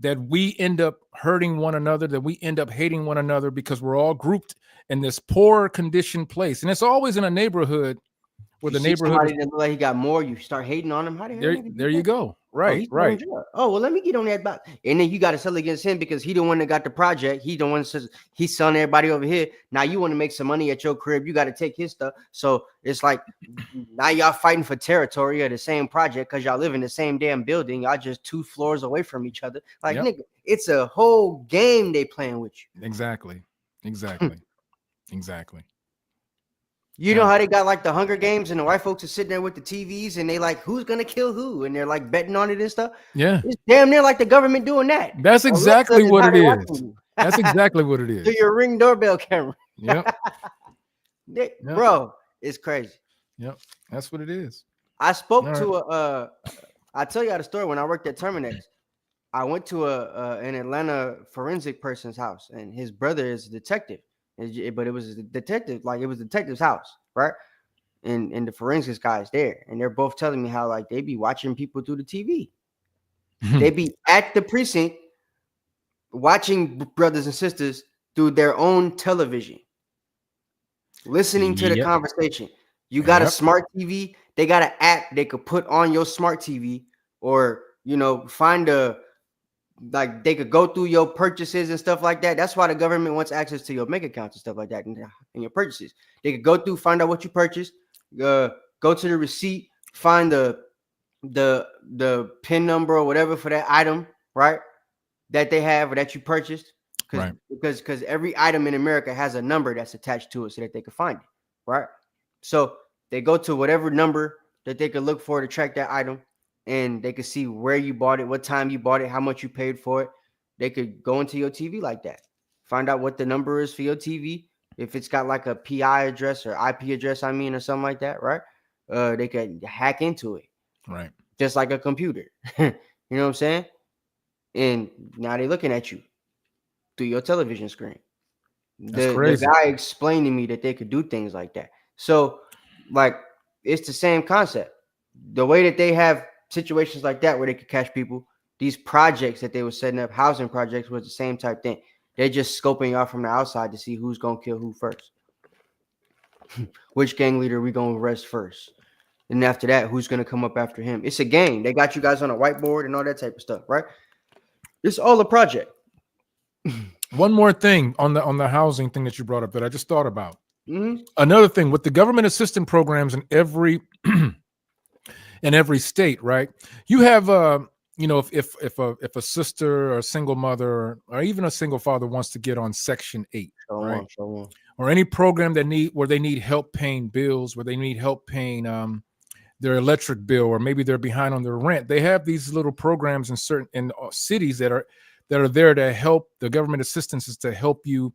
that we end up hurting one another, that we end up hating one another because we're all grouped in this poor conditioned place. And it's always in a neighborhood where the neighborhood somebody that look like he got more, you start hating on him. How the hell there you go. Right, right. Oh, well, let me get on that box. And then you got to sell against him because he the one that got the project. He the one that says he's selling everybody over here. Now you want to make some money at your crib. You got to take his stuff. So it's like now y'all fighting for territory of the same project because y'all live in the same damn building. Y'all just 2 floors away from each other. Like, nigga, it's a whole game they playing with you. Exactly. You know how they got like the Hunger Games and the white folks are sitting there with the TVs and they like, who's gonna kill who? And they're like betting on it and stuff. Yeah. It's damn near like the government doing that. That's exactly what it is. That's exactly what it is. To your Ring doorbell camera. Yep. Bro, it's crazy. Yep. That's what it is. I spoke to I tell you the story when I worked at Terminex. I went to an Atlanta forensic person's house and his brother is a detective. But it was a detective, like it was the detective's house, right? And the forensics guys there, and they're both telling me how like they be watching people through the TV. They be at the precinct watching brothers and sisters through their own television, listening to the conversation. You got a smart TV, they got an app they could put on your smart TV, or find like they could go through your purchases and stuff like that. That's why the government wants access to your bank accounts and stuff like that and your purchases. They could go through, find out what you purchased, go to the receipt, find the PIN number or whatever for that item, right? That they have or that you purchased. Because every item in America has a number that's attached to it so that they can find it, right? So they go to whatever number that they could look for to track that item. And they could see where you bought it, what time you bought it, how much you paid for it. They could go into your TV like that. Find out what the number is for your TV. If it's got like a PI address or IP address, or something like that, right? They could hack into it. Right. Just like a computer. You know what I'm saying? And now they're looking at you through your television screen. The guy explained to me that they could do things like that. So, like, it's the same concept. The way that they have situations like that where they could catch people, these projects that they were setting up, housing projects, was the same type thing. They're just scoping y'all from the outside to see who's gonna kill who first. Which gang leader we gonna arrest first? And after that, who's gonna come up after him? It's a game. They got you guys on a whiteboard and all that type of stuff, right? It's all a project. One more thing on the housing thing that you brought up that I just thought about. Another thing with the government assistance programs in every state, right? You have if a sister or a single mother or even a single father wants to get on Section 8, right? Or any program where they need help paying bills, where they need help paying their electric bill, or maybe they're behind on their rent. They have these little programs in certain cities that are there to help. The government assistance is to help you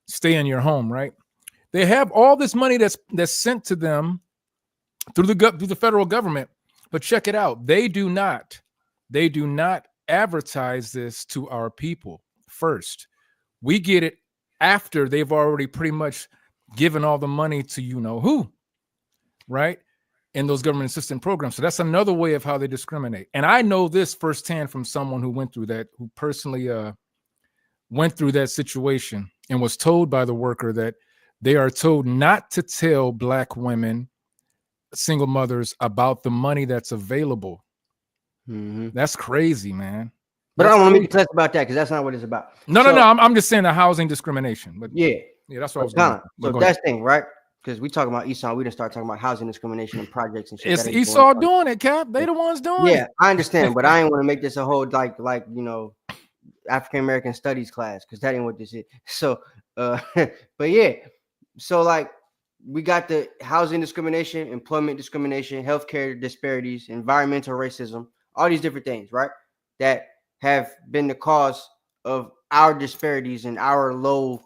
stay in your home, right? They have all this money that's sent to them through the federal government. But check it out. They do not they do not advertise this to our people first. We get it after they've already pretty much given all the money to you know who, right? In those government assistance programs. So that's another way of how they discriminate. And I know this firsthand from someone who went through that, who personally went through that situation and was told by the worker that they are told not to tell Black women, single mothers, about the money that's available. That's crazy, man. But That's I don't want to crazy. make a test about that because that's not what it's about. No, I'm just saying the housing discrimination. But yeah, that's what I was going to So that's the thing, right? Because we talking about Esau, we didn't start talking about housing discrimination and projects and shit. It's Esau doing it, Cap. They the ones doing it. Yeah, I understand, but I ain't want to make this a whole like African American studies class because that ain't what this is. So, but yeah, so like we got the housing discrimination, employment discrimination, healthcare disparities, environmental racism, all these different things, right? That have been the cause of our disparities and our low,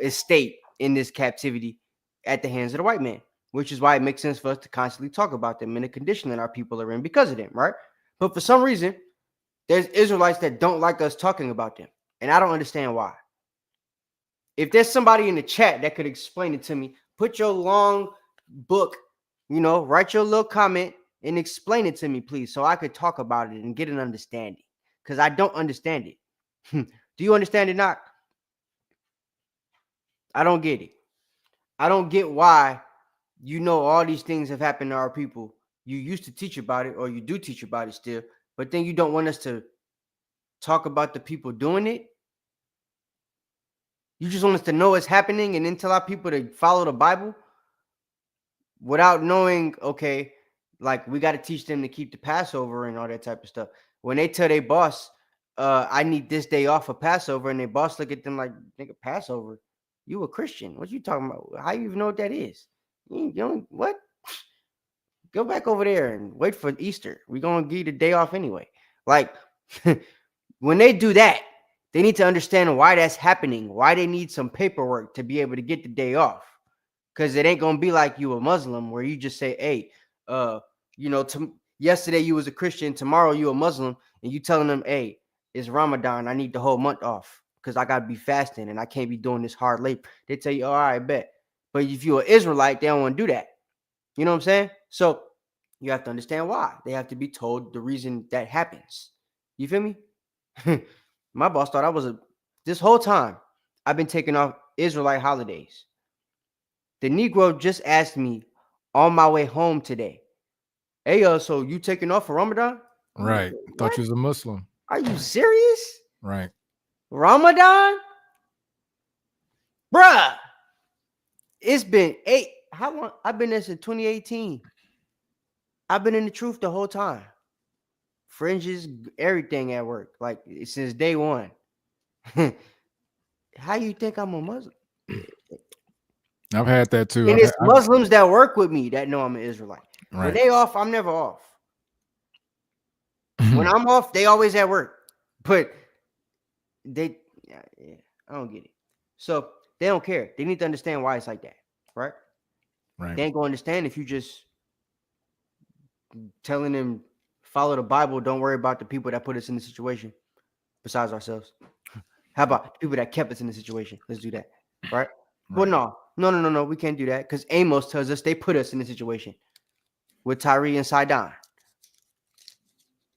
estate in this captivity at the hands of the white man, which is why it makes sense for us to constantly talk about them and the condition that our people are in because of them, right? But for some reason, there's Israelites that don't like us talking about them, and I don't understand why. If there's somebody in the chat that could explain it to me, put your long book, write your little comment and explain it to me, please, so I could talk about it and get an understanding, because I don't understand it. Do you understand it, Knock? I don't get it. I don't get why all these things have happened to our people. You used to teach about it, or you do teach about it still, but then you don't want us to talk about the people doing it. You just want us to know what's happening and then tell our people to follow the Bible without knowing, okay, like we got to teach them to keep the Passover and all that type of stuff. When they tell their boss, I need this day off for Passover, and their boss look at them like, nigga, Passover? You a Christian. What you talking about? How you even know what that is? You don't, what? Go back over there and wait for Easter. We're going to give you the day off anyway. Like, when they do that, they need to understand why that's happening, why they need some paperwork to be able to get the day off. Because it ain't going to be like you a Muslim where you just say, hey, yesterday you was a Christian, tomorrow you a Muslim, and you telling them, hey, it's Ramadan, I need the whole month off because I got to be fasting and I can't be doing this hard labor. They tell you, all right, bet. But if you're an Israelite, they don't want to do that. You know what I'm saying? So you have to understand why. They have to be told the reason that happens. You feel me? My boss thought this whole time, I've been taking off Israelite holidays. The Negro just asked me on my way home today, hey, so you taking off for Ramadan? Right. Thought you was a Muslim. Are you serious? Right. Ramadan? Bruh. It's been how long? I've been there since 2018. I've been in the truth the whole time. Fringes, everything at work, like since day one. How you think I'm a Muslim? I've had that too. And it's Muslims that work with me that know I'm an Israelite. Right. When they off, I'm never off. When I'm off, they always at work. But I don't get it. So they don't care. They need to understand why it's like that, right? Right. They ain't gonna understand if you just telling them follow the Bible. Don't worry about the people that put us in the situation. Besides ourselves, how about people that kept us in the situation? Let's do that, right? Well, no. We can't do that because Amos tells us they put us in the situation with Tyree and Sidon.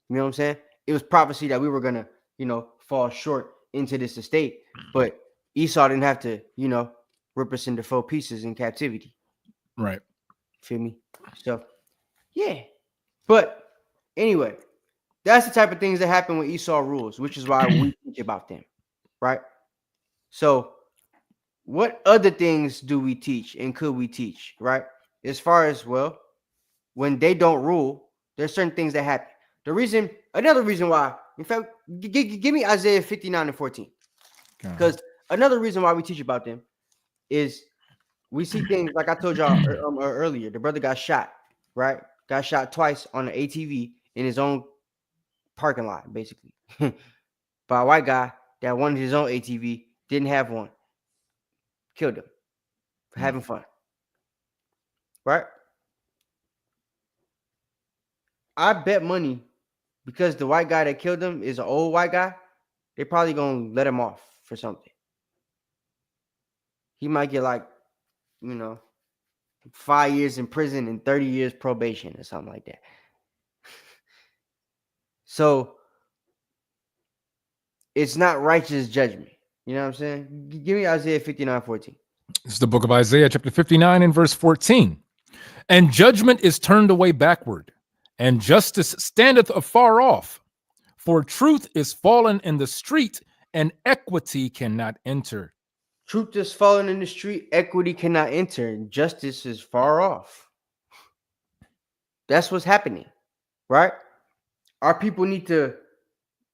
You know what I'm saying? It was prophecy that we were gonna, fall short into this estate, but Esau didn't have to, rip us into 4 pieces in captivity. Right. Feel me? So, yeah. But anyway, that's the type of things that happen when Esau rules, which is why we teach about them, right? So, what other things do we teach and could we teach, right? As far as, when they don't rule, there's certain things that happen. Another reason why, in fact, give me Isaiah 59 and 14. Because another reason why we teach about them is we see things like I told y'all earlier. The brother got shot, right? Got shot twice on an ATV in his own parking lot, basically, by a white guy that wanted his own ATV, didn't have one. Killed him for having fun, right? I bet money because the white guy that killed him is an old white guy, they probably gonna let him off for something. He might get like, 5 years in prison and 30 years probation or something like that. So it's not righteous judgment. You know what I'm saying? Give me Isaiah 59:14. It's the book of Isaiah, chapter 59 and verse 14. And judgment is turned away backward, and justice standeth afar off. For truth is fallen in the street, and equity cannot enter. Truth is fallen in the street, equity cannot enter, and justice is far off. That's what's happening, right? Our people need to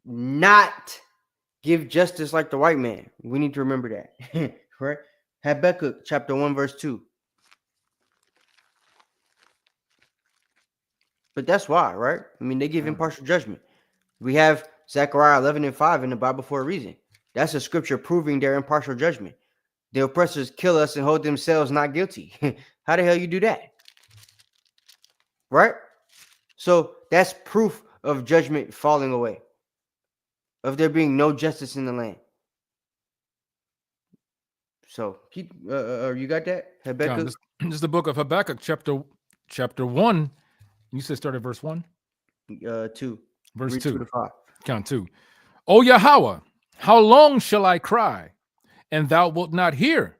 not give justice like the white man. We need to remember that, right? Habakkuk chapter 1, verse 2. But that's why, right? I mean, they give impartial judgment. We have Zechariah 11 and 5 in the Bible for a reason. That's a scripture proving their impartial judgment. The oppressors kill us and hold themselves not guilty. How the hell you do that? Right? So that's proof of judgment falling away, of there being no justice in the land. So keep you got that? Habakkuk? This is the book of Habakkuk, chapter 1. You said start at verse 1? 2. Verse Read 2. 2 to 5. Count 2. O Yahweh, how long shall I cry, and thou wilt not hear?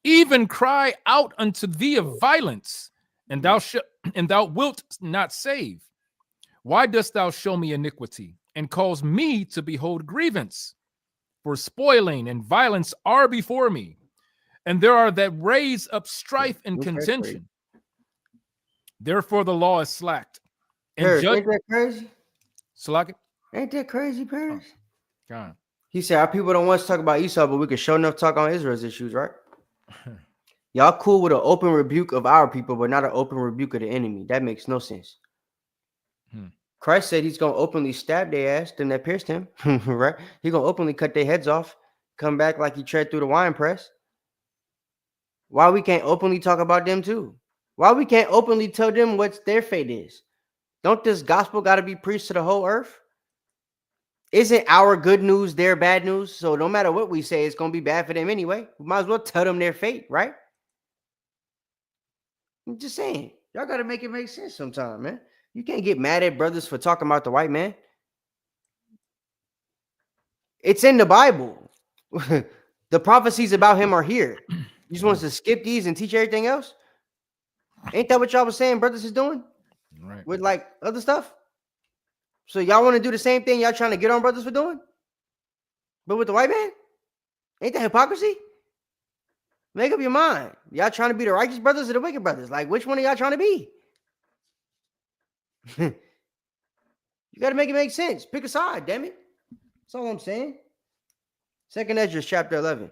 Even cry out unto thee of violence, and thou wilt not save. Why dost thou show me iniquity, and cause me to behold grievance? For spoiling and violence are before me, and there are that raise up strife and contention. Therefore the law is slacked. Paris, ain't that crazy? Slack. Ain't that crazy, Paris? God. He said, our people don't want us to talk about Esau, but we can show enough talk on Israel's issues, right? Y'all cool with an open rebuke of our people, but not an open rebuke of the enemy. That makes no sense. Christ said he's going to openly stab their ass, them that pierced him, right? He's going to openly cut their heads off, come back like he tread through the wine press. Why we can't openly talk about them too? Why we can't openly tell them what their fate is? Don't this gospel got to be preached to the whole earth? Isn't our good news their bad news? So no matter what we say, it's going to be bad for them anyway. We might as well tell them their fate, right? I'm just saying. Y'all got to make it make sense sometime, man. You can't get mad at brothers for talking about the white man. It's in the Bible. The prophecies about him are here. You just want us to skip these and teach everything else? Ain't that what y'all was saying brothers is doing? Right. With like other stuff? So y'all want to do the same thing y'all trying to get on brothers for doing? But with the white man? Ain't that hypocrisy? Make up your mind. Y'all trying to be the righteous brothers or the wicked brothers? Like, which one are y'all trying to be? You got to make it make sense. Pick a side, damn it. That's all I'm saying. 2nd Ezra chapter 11.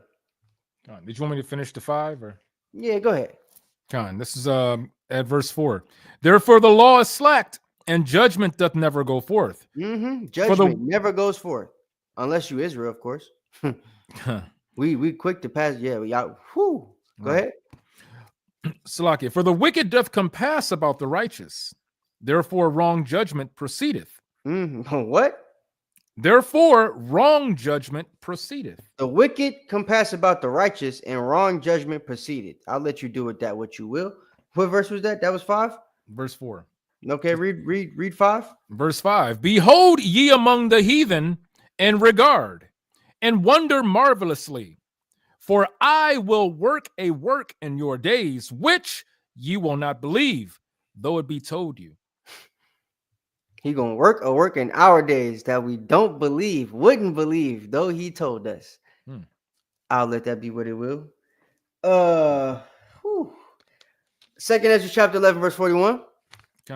Did you want me to finish the 5? Or? Yeah, go ahead. This is at verse 4. Therefore the law is slacked, and judgment doth never go forth. Judgment never goes forth. Unless you Israel, of course. We quick to pass. Yeah, y'all. Go ahead. Salakia, for the wicked doth compass about the righteous. Therefore wrong judgment proceedeth. What? Therefore wrong judgment proceedeth. The wicked compass about the righteous, and wrong judgment proceeded. I'll let you do with that what you will. What verse was that? That was 5? Verse 4. Okay, read 5. Verse 5. Behold ye among the heathen, and regard, and wonder marvelously. For I will work a work in your days, which ye will not believe, though it be told you. He gonna work a work in our days that we don't believe, wouldn't believe, though he told us. I'll let that be what it will. 2nd Ezra chapter 11, verse 41.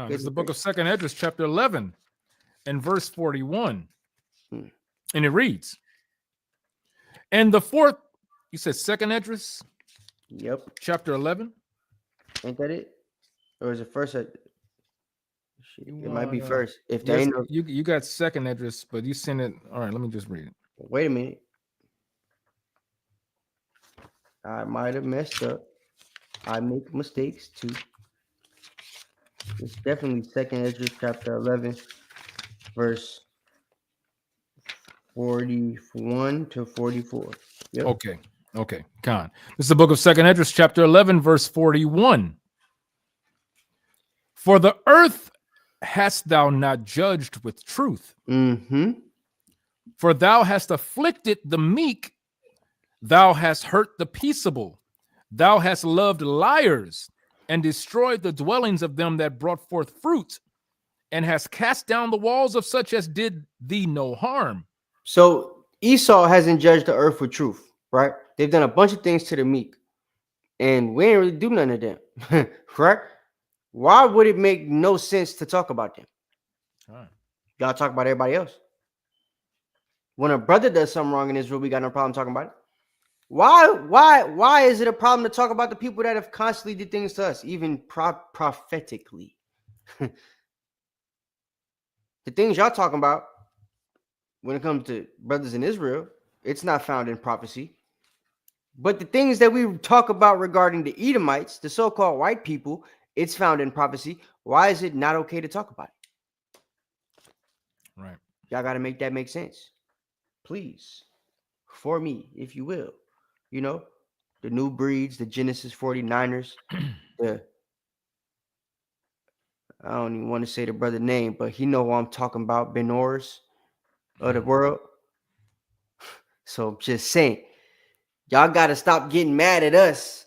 This is the book of 2nd Ezra, chapter 11, and verse 41. And it reads, and the 4th, you said 2nd Ezra? Yep. Chapter 11. Ain't that it? Or is it first? It might be first. If they ain't you got 2nd Ezra, but you sent it. All right, let me just read it. Wait a minute. I might have messed up. I make mistakes too. It's definitely 2nd Ezra chapter 11. verse 41 to 44. Yep. Okay. Con. This is the book of 2nd Esdras, chapter 11, verse 41. For the earth hast thou not judged with truth, Mm-hmm. for thou hast afflicted the meek, thou hast hurt the peaceable, thou hast loved liars, and destroyed the dwellings of them that brought forth fruit, and hast cast down the walls of such as did thee no harm. So Esau hasn't judged the earth with truth, right? They've done a bunch of things to the meek, and we ain't really do none of them, right? Why would it make no sense to talk about them? Right. Y'all talk about everybody else. When a brother does something wrong in Israel, we got no problem talking about it. Why is it a problem to talk about the people that have constantly did things to us, even prophetically? The things y'all talking about when it comes to brothers in Israel, it's not found in prophecy. But the things that we talk about regarding the Edomites, the so-called white people, it's found in prophecy. Why is it not okay to talk about it? Right. Y'all got to make that make sense. Please. For me, if you will. You know, the new breeds, the Genesis 49ers, I don't even want to say the brother name, but he know what I'm talking about, Ben Orrs of the world. So I'm just saying, y'all got to stop getting mad at us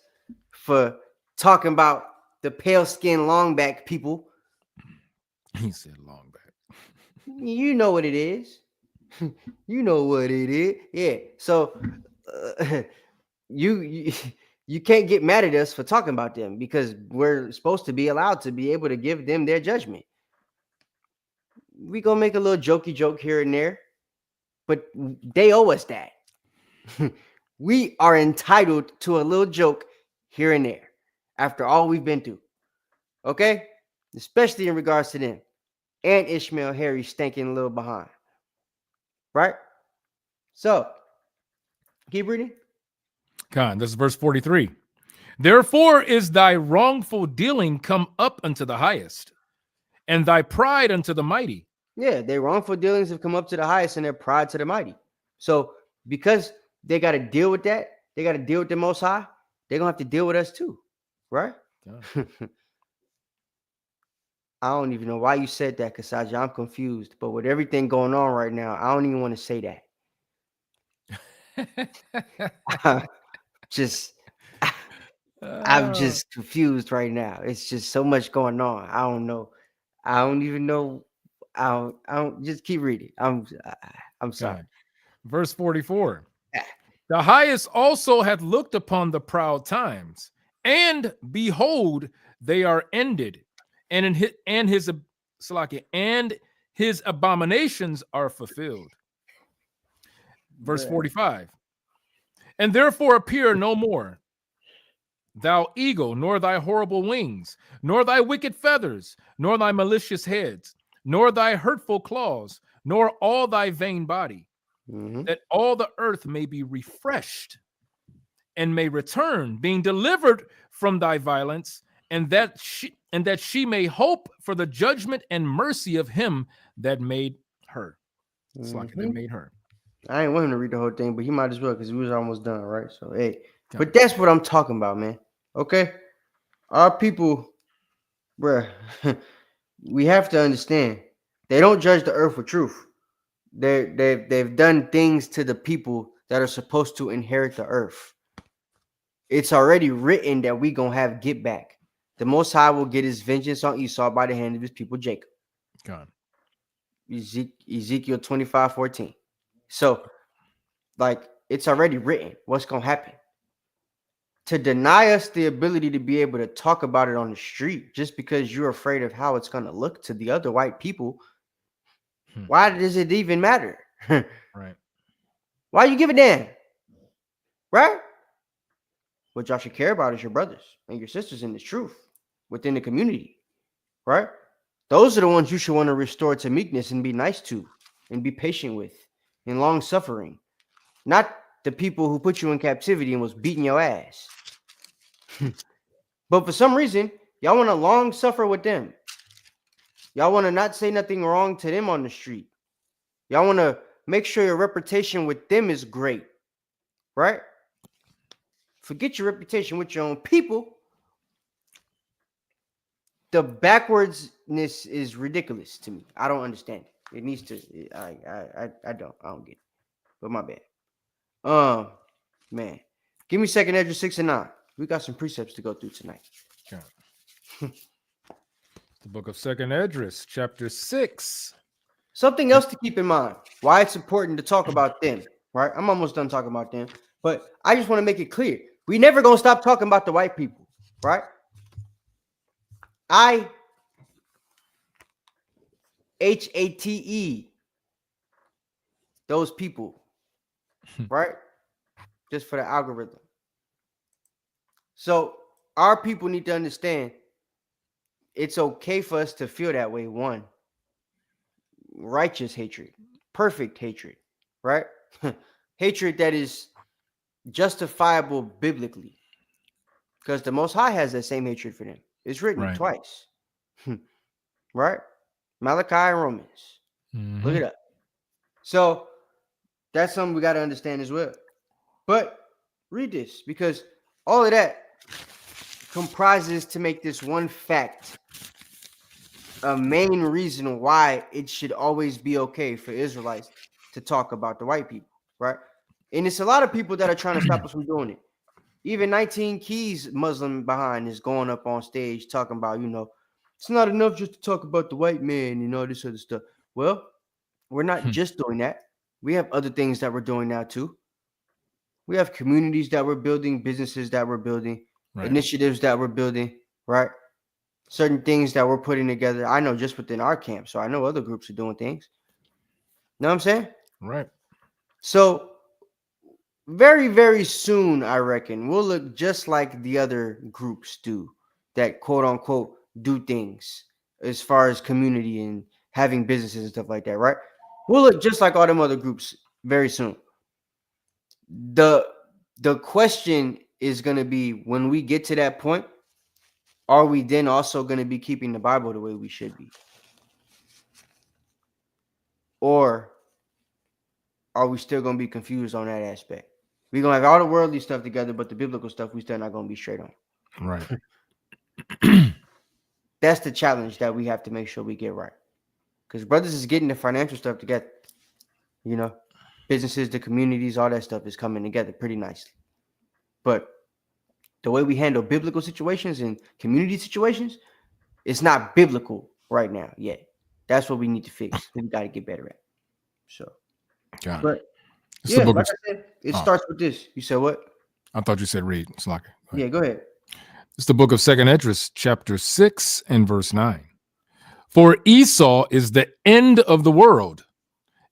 for talking about the pale-skinned longback people. He said long back. You know what it is. You know what it is. Yeah. So you can't get mad at us for talking about them because we're supposed to be allowed to be able to give them their judgment. We gonna make a little jokey joke here and there, but they owe us that. We are entitled to a little joke here and there after all we've been through. Okay? Especially in regards to them. And Ishmael Harry stinking a little behind. Right? So, keep reading. Con, this is verse 43. Therefore is thy wrongful dealing come up unto the highest, and thy pride unto the mighty. Yeah, their wrongful dealings have come up to the highest and their pride to the mighty. So, because they got to deal with that, they got to deal with the Most High, they're going to have to deal with us too. Right? Yeah. I don't even know why you said that, Kasaja. I'm confused. But with everything going on right now, I don't even want to say that. I'm just confused right now. It's just so much going on. I don't know. I don't even know. I don't just keep reading. I'm sorry. Verse 44. The highest also hath looked upon the proud times, and behold, they are ended, and his abominations are fulfilled. Verse 45. And therefore appear no more, thou eagle, nor thy horrible wings, nor thy wicked feathers, nor thy malicious heads, nor thy hurtful claws, nor all thy vain body, that all the earth may be refreshed and may return, being delivered from thy violence, and that she may hope for the judgment and mercy of him that made her. It's like that made her. I ain't want him to read the whole thing, but he might as well because we was almost done, right? So hey, but that's what I'm talking about, man. Okay, our people, bruh, we have to understand they don't judge the earth with truth. They've done things to the people that are supposed to inherit the earth. It's already written that we gonna have get back. The Most High will get his vengeance on Esau by the hand of his people Jacob. God. Ezekiel 25:14. So, like, it's already written what's gonna happen. To deny us the ability to be able to talk about it on the street just because you're afraid of how it's gonna look to the other white people. Why does it even matter? Right. Why you give a damn? Right? What y'all should care about is your brothers and your sisters in this truth within the community. Right? Those are the ones you should want to restore to meekness and be nice to and be patient with and long suffering. Not the people who put you in captivity and was beating your ass. But for some reason, y'all want to long suffer with them. Y'all want to not say nothing wrong to them on the street. Y'all want to make sure your reputation with them is great, right? Forget your reputation with your own people. The backwardsness is ridiculous to me. I don't understand it. It needs to. I don't get it. But my bad. Man, give me second Ezra 6 and 9. We got some precepts to go through tonight. Yeah. The book of Second Esdras, chapter 6. Something else to keep in mind. Why it's important to talk about them. Right? I'm almost done talking about them, but I just want to make it clear. We never gonna stop talking about the white people. Right? IHATE. Those people. Right? Just for the algorithm. So our people need to understand it's okay for us to feel that way. One, righteous hatred, perfect hatred, right? Hatred that is justifiable biblically, because the Most High has that same hatred for them. It's written twice, right? Malachi and Romans. Look it up. So that's something we got to understand as well. But read this, because all of that comprises to make this one fact a main reason why it should always be okay for Israelites to talk about the white people, right? And it's a lot of people that are trying to stop us from doing it. Even 19 Keys Muslim behind is going up on stage talking about, it's not enough just to talk about the white man and all this other stuff. Well, we're not just doing that. We have other things that we're doing now too. We have communities that we're building, businesses that we're building, initiatives that we're building, right? Certain things that we're putting together. I know just within our camp, so I know other groups are doing things. Know what I'm saying? Right. So very, very soon, I reckon, we'll look just like the other groups do that quote unquote do things as far as community and having businesses and stuff like that, right? We'll look just like all them other groups very soon. The question is going to be, when we get to that point, are we then also going to be keeping the Bible the way we should be? Or are we still going to be confused on that aspect? We're going to have all the worldly stuff together, but the biblical stuff we still not going to be straight on. Right. That's the challenge that we have to make sure we get right. Because brothers is getting the financial stuff together. Businesses, the communities, all that stuff is coming together pretty nicely. But the way we handle biblical situations and community situations, it's not biblical right now yet. That's what we need to fix. We got to get better at. So, but yeah, like I said, it starts with this. You said what? I thought you said read. It's like, yeah, go ahead. It's the book of Second Esdras, chapter 6 and verse 9. For Esau is the end of the world,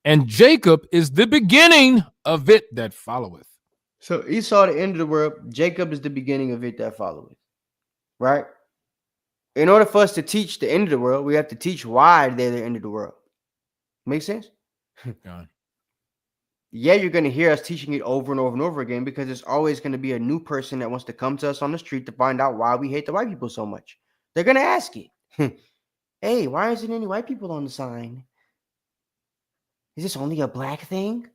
and Jacob is the beginning of it that followeth. So Esau, the end of the world, Jacob is the beginning of it that followeth. Right? In order for us to teach the end of the world, we have to teach why they're the end of the world. Make sense? Yeah, you're going to hear us teaching it over and over and over again, because there's always going to be a new person that wants to come to us on the street to find out why we hate the white people so much. They're going to ask it. Hey, why isn't any white people on the sign? Is this only a black thing?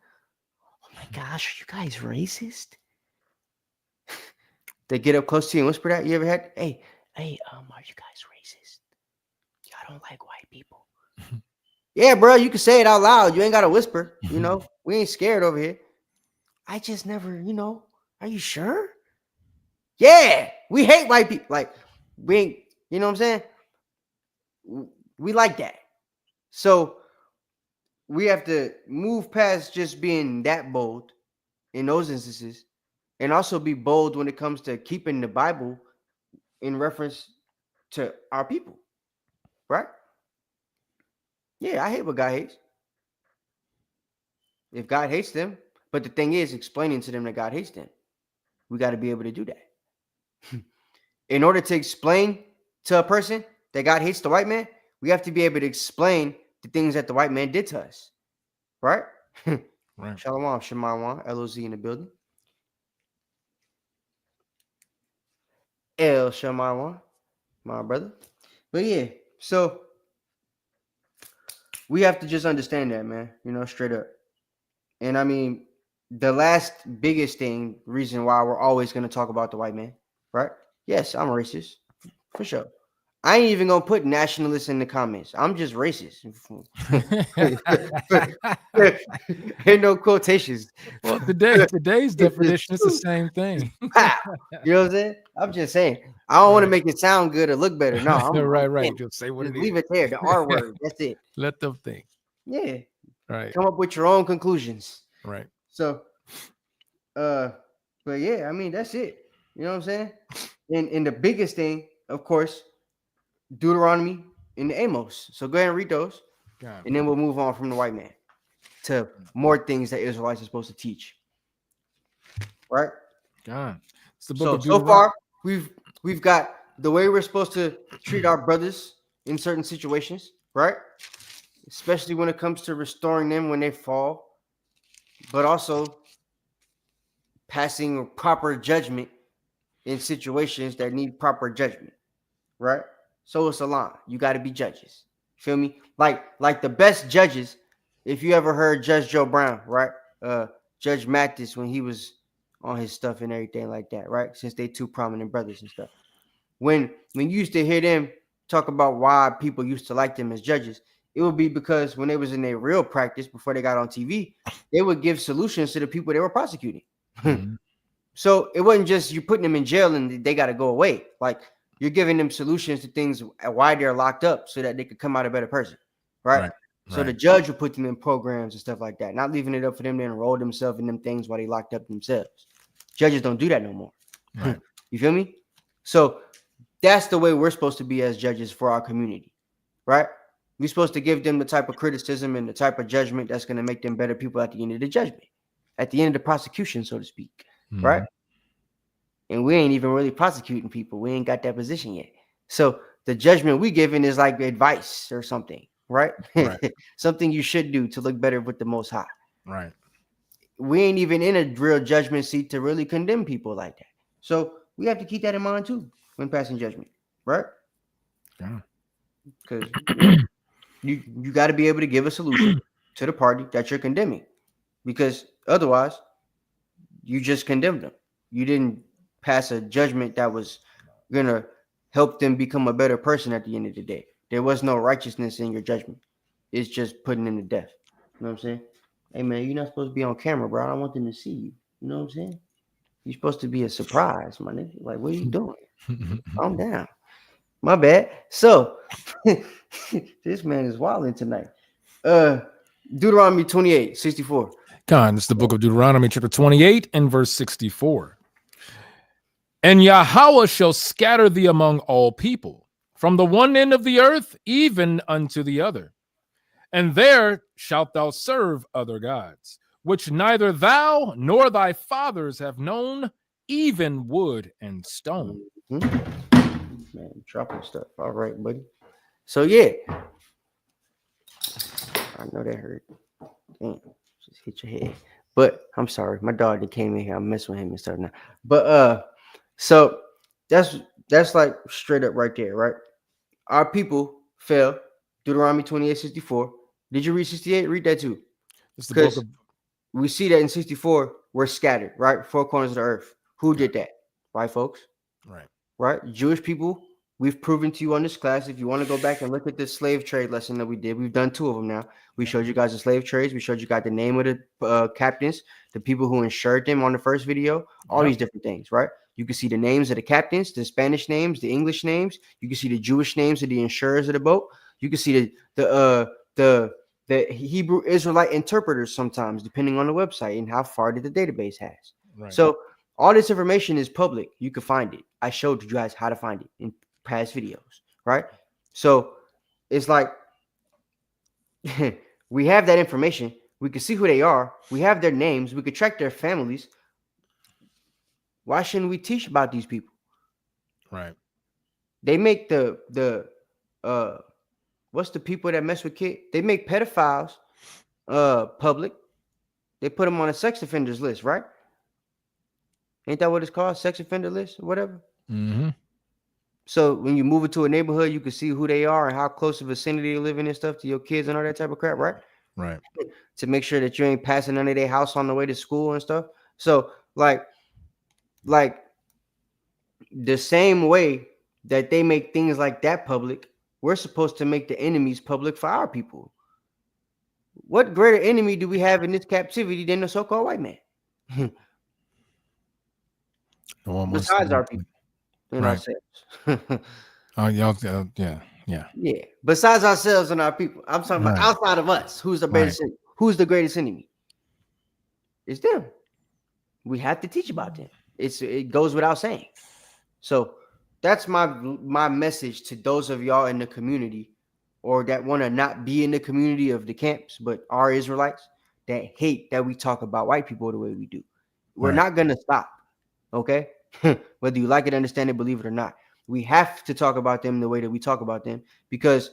Oh my gosh, are you guys racist? They get up close to you and whisper that. You ever had, hey, are you guys racist? Y'all don't like white people. Yeah, bro, you can say it out loud. You ain't got to whisper. We ain't scared over here. I just never, are you sure? Yeah, we hate white people. Like, we ain't, you know what I'm saying? We like that. So we have to move past just being that bold in those instances, and also be bold when it comes to keeping the Bible in reference to our people, right? Yeah, I hate what God hates. If God hates them, but the thing is, explaining to them that God hates them, we got to be able to do that. In order to explain to a person that God hates the white man, we have to be able to explain the things that the white man did to us, right? Right. Shalom, Shemawan, LOZ in the building. El Shemawan, my brother. But yeah, so we have to just understand that, man. You know, straight up. And I mean, the last biggest reason why we're always going to talk about the white man, right? Yes, I'm racist for sure. I ain't even gonna put nationalists in the comments. I'm just racist. Ain't no quotations. Well, today's definition is the same thing. Pow. You know what I'm saying? I'm just saying. I don't want to make it sound good or look better. No, I'm right. saying, Just say what just it leave is. it there. The R word. That's it. Let them think. Yeah. Right. Come up with your own conclusions. Right. So, but yeah, I mean that's it. You know what I'm saying? And the biggest thing, of course, Deuteronomy and the Amos. So go ahead and read those, and then we'll move on from the white man to more things that Israelites are supposed to teach. Right? God. It's the book of So far we've got the way we're supposed to treat our brothers in certain situations, right? Especially when it comes to restoring them when they fall, but also passing proper judgment in situations that need proper judgment, right? So it's a line. You got to be judges. Feel me? Like the best judges. If you ever heard Judge Joe Brown, right? Judge Mathis when he was on his stuff and everything like that, right? Since they two prominent brothers and stuff. When you used to hear them talk about why people used to like them as judges, it would be because when they was in their real practice before they got on TV, they would give solutions to the people they were prosecuting. Mm-hmm. So it wasn't just you putting them in jail and they got to go away. Like you're giving them solutions to things why they're locked up so that they could come out a better person, right? So the judge would put them in programs and stuff like that, not leaving it up for them to enroll themselves in them things while they locked up themselves. Judges don't do that no more. Right. You feel me? So that's the way we're supposed to be as judges for our community, right? We're supposed to give them the type of criticism and the type of judgment that's going to make them better people at the end of the judgment, at the end of the prosecution, so to speak, right? And we ain't even really prosecuting people. We ain't got that position yet. So the judgment we giving is like advice or something, right? Something you should do to look better with the Most High. Right. We ain't even in a real judgment seat to really condemn people like that. So we have to keep that in mind too when passing judgment, right? Yeah. Because you got to be able to give a solution to the party that you're condemning, because otherwise you just condemned them. You didn't pass a judgment that was gonna help them become a better person at the end of the day. There was no righteousness in your judgment. It's just putting them to death. You know what I'm saying? Hey man, you're not supposed to be on camera, bro. I don't want them to see you. You know what I'm saying? You're supposed to be a surprise, my nigga. Like, what are you doing? Calm down. My bad. So this man is wilding tonight. Deuteronomy 28:64. Con, it's the book of Deuteronomy, chapter 28 and verse 64. And Yahweh shall scatter thee among all people, from the one end of the earth even unto the other. And there shalt thou serve other gods, which neither thou nor thy fathers have known, even wood and stone. Man, dropping stuff. All right, buddy. So yeah, I know that hurt. Damn, just hit your head. But I'm sorry, my dog that came in here, I'm messing with him and stuff now. But so that's like straight up right there, right? Our people fell. Deuteronomy 28:64. Did you read 68? Read that too. Because we see that in 64, we're scattered, right? Four corners of the earth. Who did that? White folks. Right? Jewish people. We've proven to you on this class. If you want to go back and look at the slave trade lesson that we did, we've done 2 of them now. We showed you guys the slave trades. We showed you guys the name of the captains, the people who insured them on the first video, all these different things, right? You can see the names of the captains, the Spanish names, the English names. You can see the Jewish names of the insurers of the boat. You can see the Hebrew Israelite interpreters sometimes, depending on the website and how far did the database has. Right. So all this information is public. You can find it. I showed you guys how to find it in past videos, right? So it's like we have that information. We can see who they are. We have their names. We could track their families. Why shouldn't we teach about these people? Right. They make the what's the people that mess with kids? They make pedophiles public. They put them on a sex offenders list, right? Ain't that what it's called? Sex offender list or whatever? Mm-hmm. So when you move into a neighborhood, you can see who they are and how close of vicinity they live in and stuff to your kids and all that type of crap, right? Right. To make sure that you ain't passing none of their house on the way to school and stuff. So like the same way that they make things like that public, we're supposed to make the enemies public for our people. What greater enemy do we have in this captivity than the so-called white man? No one wants Besides to- our people and Right. ourselves. Oh, y'all, yeah. Yeah. Besides ourselves and our people. I'm talking about Right. outside of us. Who's the greatest enemy? Who's the greatest enemy? It's them. We have to teach about them. It goes without saying. So that's my message to those of y'all in the community or that want to not be in the community of the camps, but are Israelites that hate that we talk about white people the way we do. We're Right. not going to stop. Okay. Whether you like it, understand it, believe it or not, we have to talk about them the way that we talk about them because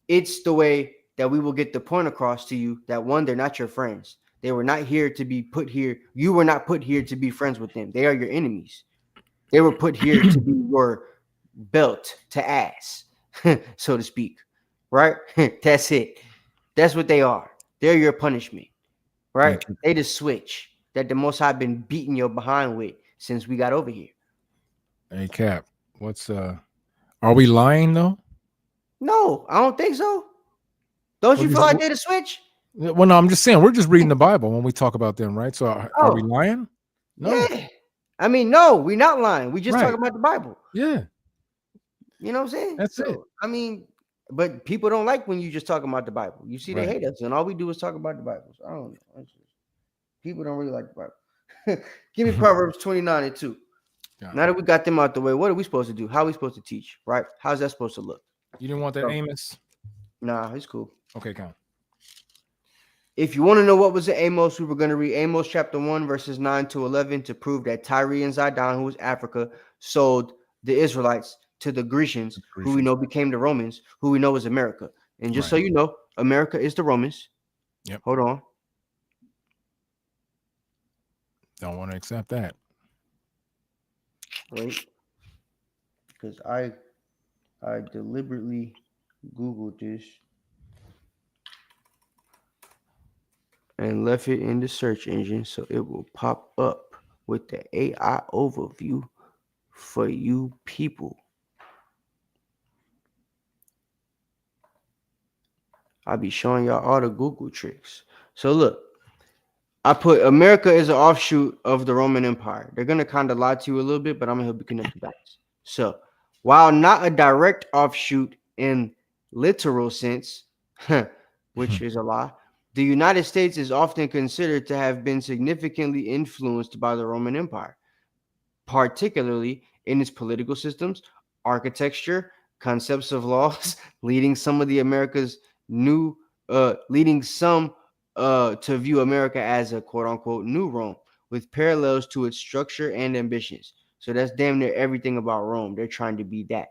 it's the way that we will get the point across to you that one, they're not your friends. They were not here to be put here. You were not put here to be friends with them. They are your enemies. They were put here to be your belt to ass, so to speak. Right? That's it. That's what they are. They're your punishment. Right? They the switch that the Most High been beating your behind with since we got over here. Hey, Cap, what's are we lying though? No, I don't think so. Don't you feel like they're the switch? Well, no, I'm just saying we're just reading the Bible when we talk about them, right? So are we lying? No. Yeah. I mean, no, we're not lying. We just Right. talking about the Bible. Yeah. You know what I'm saying? That's it. I mean, but people don't like when you just talking about the Bible. You see, they Right. hate us, and all we do is talk about the Bible. So I don't know. People don't really like the Bible. Give me Proverbs 29:2. Now that we got them out the way, what are we supposed to do? How are we supposed to teach? Right? How's that supposed to look? You didn't want that Amos? Nah, it's cool. Okay, come on. If you want to know what was in Amos, we were going to read Amos chapter 1, verses 9 to 11 to prove that Tyre and Zidon, who was Africa, sold the Israelites to the Grecians, who we know became the Romans, who we know is America. And just so you know, America is the Romans. Yep. Hold on. Don't want to accept that. Wait. Because I deliberately Googled this and left it in the search engine so it will pop up with the AI overview for you people. I'll be showing y'all all the Google tricks. So look, I put America is an offshoot of the Roman Empire. They're going to kind of lie to you a little bit, but I'm going to help you connect the dots. So while not a direct offshoot in literal sense, which is a lie, the United States is often considered to have been significantly influenced by the Roman Empire, particularly in its political systems, architecture, concepts of laws, leading some to view America as a quote unquote new Rome with parallels to its structure and ambitions. So that's damn near everything about Rome. They're trying to be that.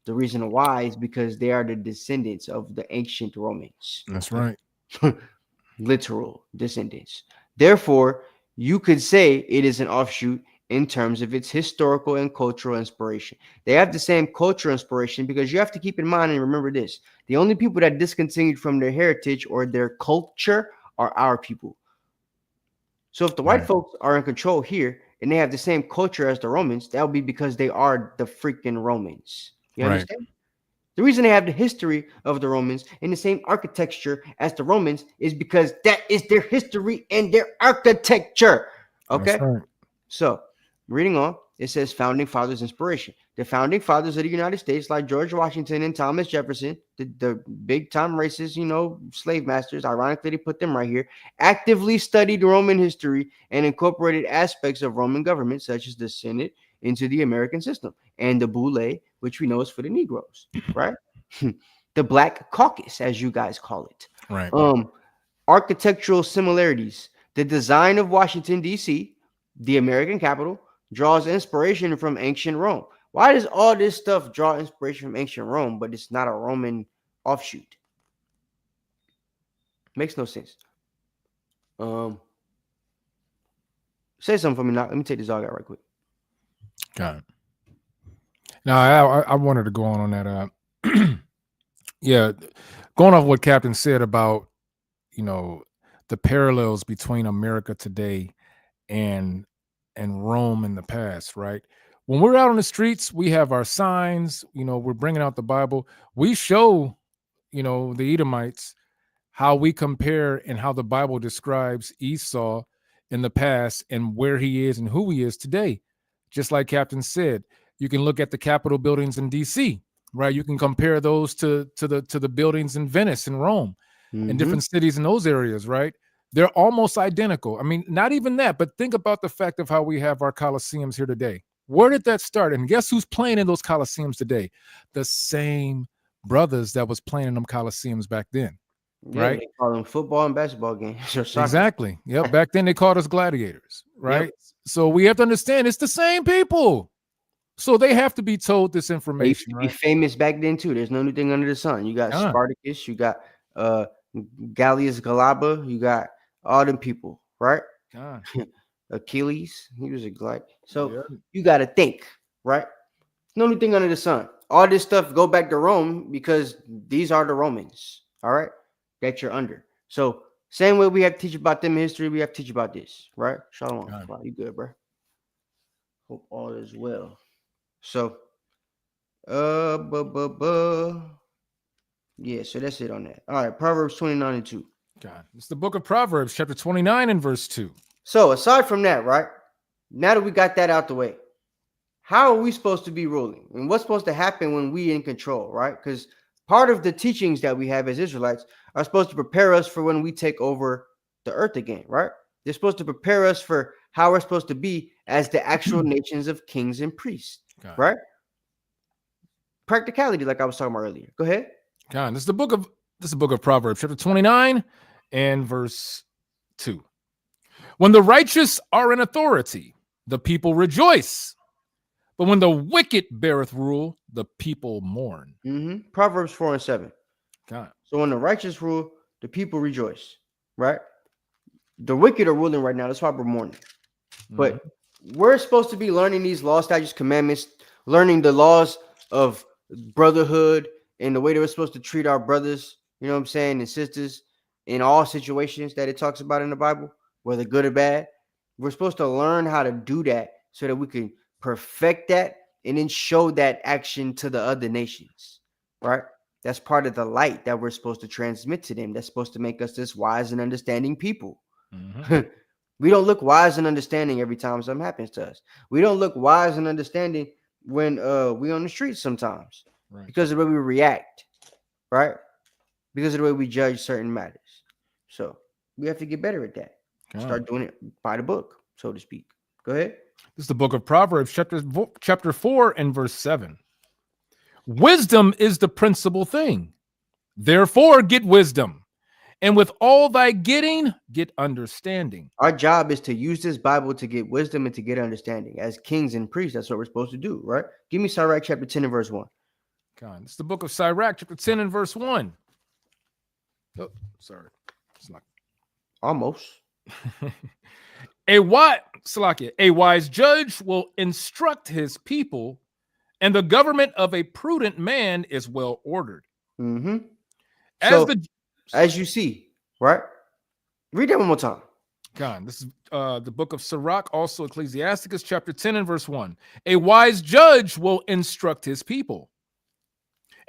The reason why is because they are the descendants of the ancient Romans. That's right. Literal descendants. Therefore, you could say it is an offshoot in terms of its historical and cultural inspiration. They have the same cultural inspiration because you have to keep in mind and remember this. The only people that discontinued from their heritage or their culture are our people. So if the white folks are in control here and they have the same culture as the Romans, that would be because they are the freaking Romans. You understand? The reason they have the history of the Romans and the same architecture as the Romans is because that is their history and their architecture. Okay? Right. So, reading on, it says founding fathers inspiration. The founding fathers of the United States, like George Washington and Thomas Jefferson, the big time racist, slave masters, ironically, they put them right here, actively studied Roman history and incorporated aspects of Roman government, such as the Senate, into the American system, and the Boule, which we know is for the Negroes, right? The Black Caucus, as you guys call it. Right. Architectural similarities. The design of Washington, D.C., the American capital, draws inspiration from ancient Rome. Why does all this stuff draw inspiration from ancient Rome, but it's not a Roman offshoot? Makes no sense. Say something for me now. Let me take this dog out right quick. Got it. Now, I wanted to go on that. Yeah, going off what Captain said about, the parallels between America today and Rome in the past, right? When we're out on the streets, we have our signs, we're bringing out the Bible. We show, the Edomites how we compare and how the Bible describes Esau in the past and where he is and who he is today. Just like Captain said, you can look at the Capitol buildings in DC, right? You can compare those to the buildings in Venice and Rome and different cities in those areas, right? They're almost identical. I mean, not even that, but think about the fact of how we have our Colosseums here today. Where did that start? And guess who's playing in those Colosseums today? The same brothers that was playing in them Colosseums back then. Yeah, Right? they call them football and basketball games or soccer. Exactly. Yep. Back then they called us gladiators, right? Yep. So we have to understand it's the same people. So they have to be told this They information, used to be right? famous back then too. There's no new thing under the sun. You got Yeah. Spartacus, you got Gallius Galaba, you got all them people, right? God. Achilles, he was a glide. So Yeah. you got to think, right? No new thing under the sun. All this stuff go back to Rome because these are the Romans, all right, that you're under. So same way we have to teach about them in history, we have to teach about this, right? Shalom. God. Wow, you good, bro? Hope all is well. So, yeah, so that's it on that. All right, Proverbs 29:2. God. It's the book of Proverbs, chapter 29 and verse 2. So aside from that, right? Now that we got that out the way, how are we supposed to be ruling? And what's supposed to happen when we in control, right? Because part of the teachings that we have as Israelites are supposed to prepare us for when we take over the earth again, right? They're supposed to prepare us for how we're supposed to be as the actual nations of kings and priests, right? Practicality, like I was talking about earlier. Go ahead. God, this is the book of Proverbs, chapter 29 and verse 2. When the righteous are in authority, the people rejoice. But when the wicked beareth rule, the people mourn. Proverbs 4:7. God. So when the righteous rule, the people rejoice, right? The wicked are ruling right now. That's why we're mourning. But we're supposed to be learning these laws, statutes, commandments, learning the laws of brotherhood and the way that we're supposed to treat our brothers, you know what I'm saying, and sisters in all situations that it talks about in the Bible, whether good or bad. We're supposed to learn how to do that so that we can perfect that and then show that action to the other nations, right? That's part of the light that we're supposed to transmit to them. That's supposed to make us this wise and understanding people. We don't look wise and understanding every time something happens to us. We don't look wise and understanding when we on the streets sometimes, right? Because of the way we react, right? Because of the way we judge certain matters. So we have to get better at that. Start doing it by the book, so to speak. Go ahead. This is the book of Proverbs, chapter 4 and verse 7. Wisdom is the principal thing. Therefore, get wisdom. And with all thy getting, get understanding. Our job is to use this Bible to get wisdom and to get understanding. As kings and priests, that's what we're supposed to do, right? Give me Sirach chapter 10 and verse 1. God, it's the book of Sirach, chapter 10 and verse 1. Oh, sorry. It's not. Almost. A wise judge will instruct his people, and the government of a prudent man is well ordered. As you see, right? Read that one more time. God, this is the book of Sirach, also Ecclesiasticus, chapter 10 and verse 1. A wise judge will instruct his people,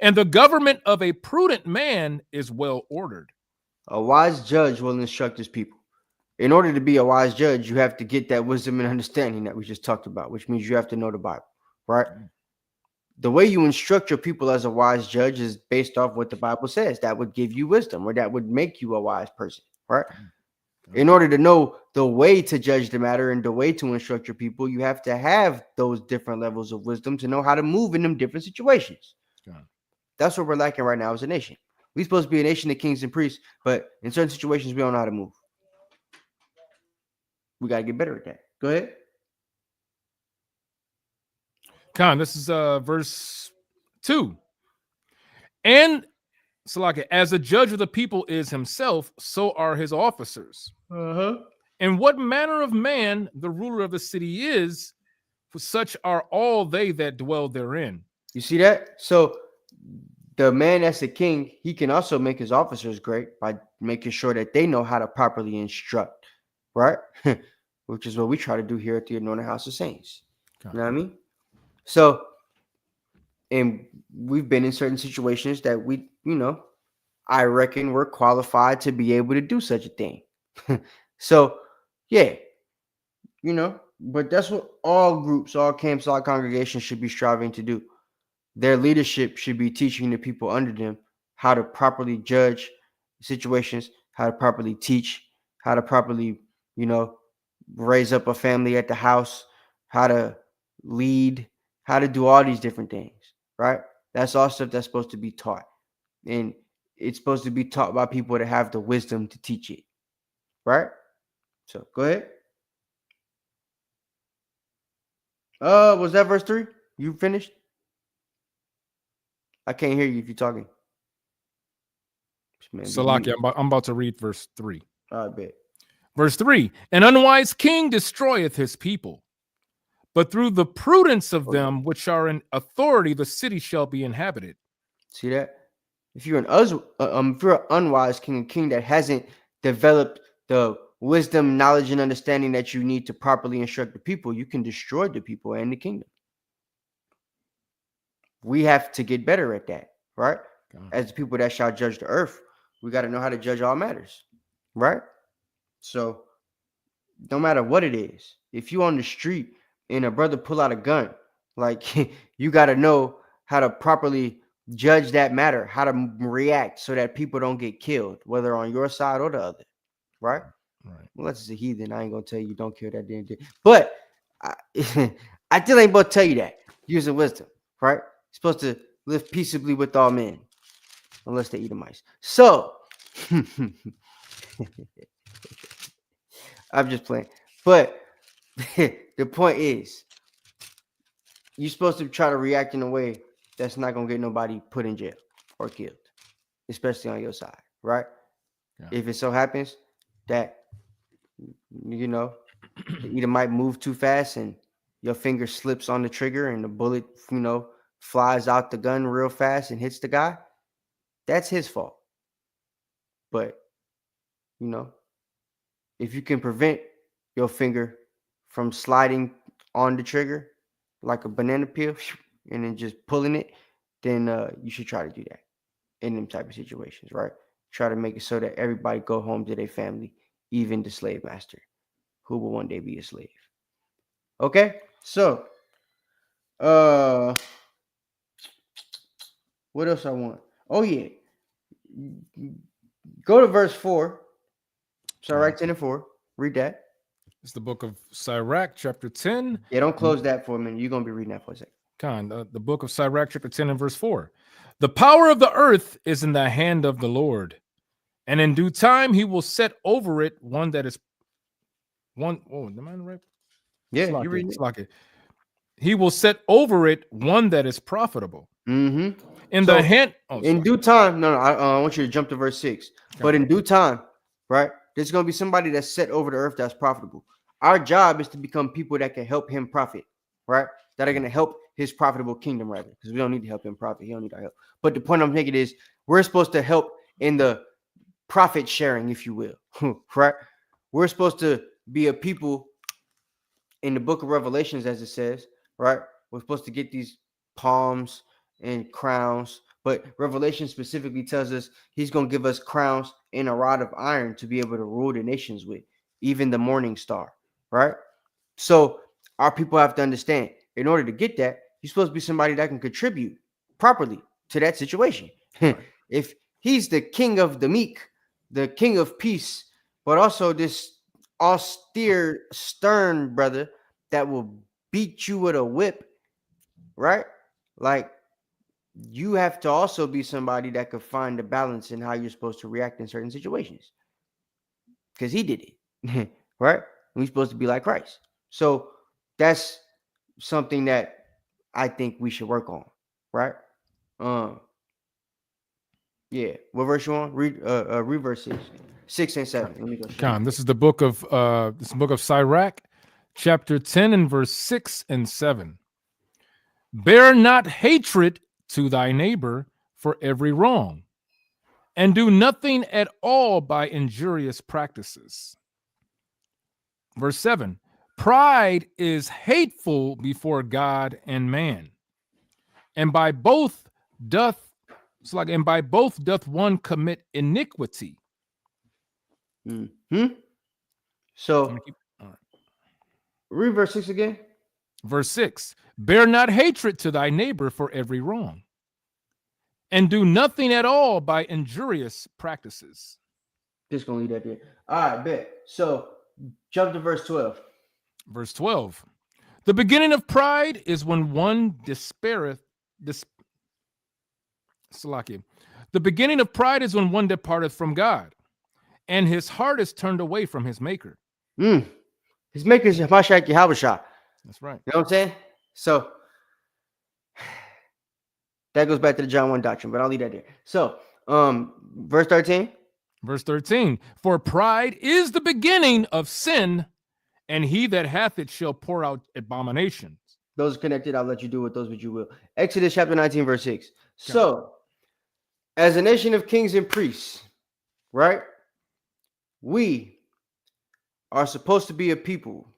and the government of a prudent man is well ordered. A wise judge will instruct his people. In order to be a wise judge, you have to get that wisdom and understanding that we just talked about, which means you have to know the Bible, right? The way you instruct your people as a wise judge is based off what the Bible says. That would give you wisdom, or that would make you a wise person, right? In order to know the way to judge the matter and the way to instruct your people, you have to have those different levels of wisdom to know how to move in them different situations. That's what we're lacking right now as a nation. We're supposed to be a nation of kings and priests, but in certain situations, we don't know how to move. We got to get better at that. Go ahead. Khan, this is verse 2. And Salaka, as a judge of the people is himself, so are his officers. And what manner of man the ruler of the city is, For such are all they that dwell therein. You see that? So the man that's the king, he can also make his officers great by making sure that they know how to properly instruct, right? Which is what we try to do here at the Anointed House of Saints. You know what I mean? So, and we've been in certain situations that we, I reckon we're qualified to be able to do such a thing. So, yeah, but that's what all groups, all camps, all congregations should be striving to do. Their leadership should be teaching the people under them how to properly judge situations, how to properly teach, how to properly, raise up a family at the house, how to lead, how to do all these different things, right? That's all stuff that's supposed to be taught. And it's supposed to be taught by people that have the wisdom to teach it, right? So go ahead. Was that verse 3? You finished? I can't hear you if you're talking. Salakia, I'm about to read verse 3. I bet. Verse 3, an unwise king destroyeth his people, but through the prudence of them which are in authority, the city shall be inhabited. See that? If you're if you're an unwise king, a king that hasn't developed the wisdom, knowledge, and understanding that you need to properly instruct the people, you can destroy the people and the kingdom. We have to get better at that, right? As the people that shall judge the earth, we got to know how to judge all matters, right? So no matter what it is, if you on the street and a brother pull out a gun, like you got to know how to properly judge that matter, how to react so that people don't get killed, whether on your side or the other, right? Right. Well, that's just a heathen. I ain't gonna tell you don't kill that damn thing, but I still ain't gonna tell you that using wisdom, right? You're supposed to live peaceably with all men, unless they eat the mice. So I'm just playing, but the point is, you're supposed to try to react in a way that's not gonna get nobody put in jail or killed, especially on your side, right? Yeah. If it so happens that the Edomite move too fast and your finger slips on the trigger and the bullet, flies out the gun real fast and hits the guy, that's his fault. But if you can prevent your finger from sliding on the trigger like a banana peel and then just pulling it, then you should try to do that in them type of situations, right? Try to make it so that everybody go home to their family, even the slave master, who will one day be a slave. Okay, so what else I want? Oh yeah, go to verse 4. Sirach 10 and 4. Read that. It's the book of Sirach, chapter 10. Yeah, don't close that for a minute. You're gonna be reading that for a second. The book of Sirach, chapter 10 and verse 4. The power of the earth is in the hand of the Lord, and in due time he will set over it one that is one. Oh, am I right? Yeah, you read it. He will set over it one that is profitable. Mm-hmm. In the hand. In due time. No, I want you to jump to verse 6. But in due time, right? There's gonna be somebody that's set over the earth that's profitable. Our job is to become people that can help him profit, right? That are gonna help his profitable kingdom, rather, because we don't need to help him profit. He don't need our help. But the point I'm making is we're supposed to help in the profit sharing, if you will, right? We're supposed to be a people in the book of Revelations, as it says, right? We're supposed to get these palms and crowns, but Revelation specifically tells us he's going to give us crowns and a rod of iron to be able to rule the nations with, even the morning star, right? So our people have to understand, in order to get that, you're supposed to be somebody that can contribute properly to that situation. Right. If he's the king of the meek, the king of peace, but also this austere, stern brother that will beat you with a whip, right? Like, you have to also be somebody that could find the balance in how you're supposed to react in certain situations, because he did it. Right? We're supposed to be like Christ. So that's something that I think we should work on, right? Yeah. What verse you on? Read verse 6 and 7. Let me go. This is the book of Sirach, chapter 10 and verse 6 and 7. Bear not hatred to thy neighbor for every wrong, and do nothing at all by injurious practices. Verse 7. Pride is hateful before God and man, and by both doth doth one commit iniquity. So Keep, read verse 6 again. verse 6. Bear not hatred to thy neighbor for every wrong, and do nothing at all by injurious practices. Just gonna leave that there. All right, bet. So jump to verse 12. Verse 12. The beginning of pride is when one despaireth. Salakia. The beginning of pride is when one departeth from God, and his heart is turned away from his maker. His maker is Hamashiach Yahushua. That's right. You know what I'm saying? So that goes back to the John 1 doctrine, but I'll leave that there. So verse 13. Verse 13. For pride is the beginning of sin, and he that hath it shall pour out abominations. Those are connected. I'll let you do with those what you will. Exodus chapter 19, verse 6. So, as a nation of kings and priests, right? We are supposed to be a people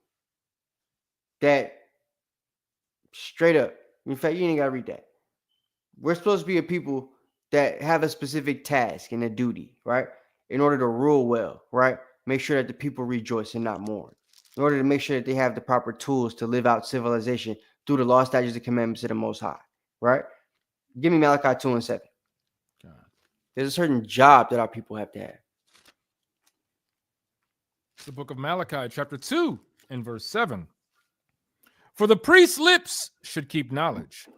that straight up, in fact, you ain't got to read that. We're supposed to be a people that have a specific task and a duty, right? In order to rule well, right? Make sure that the people rejoice and not mourn. In order to make sure that they have the proper tools to live out civilization through the law, statutes, and commandments of the Most High, right? Give me Malachi 2 and 7. God. There's a certain job that our people have to have. It's the book of Malachi, chapter 2, and verse 7. For the priest's lips should keep knowledge,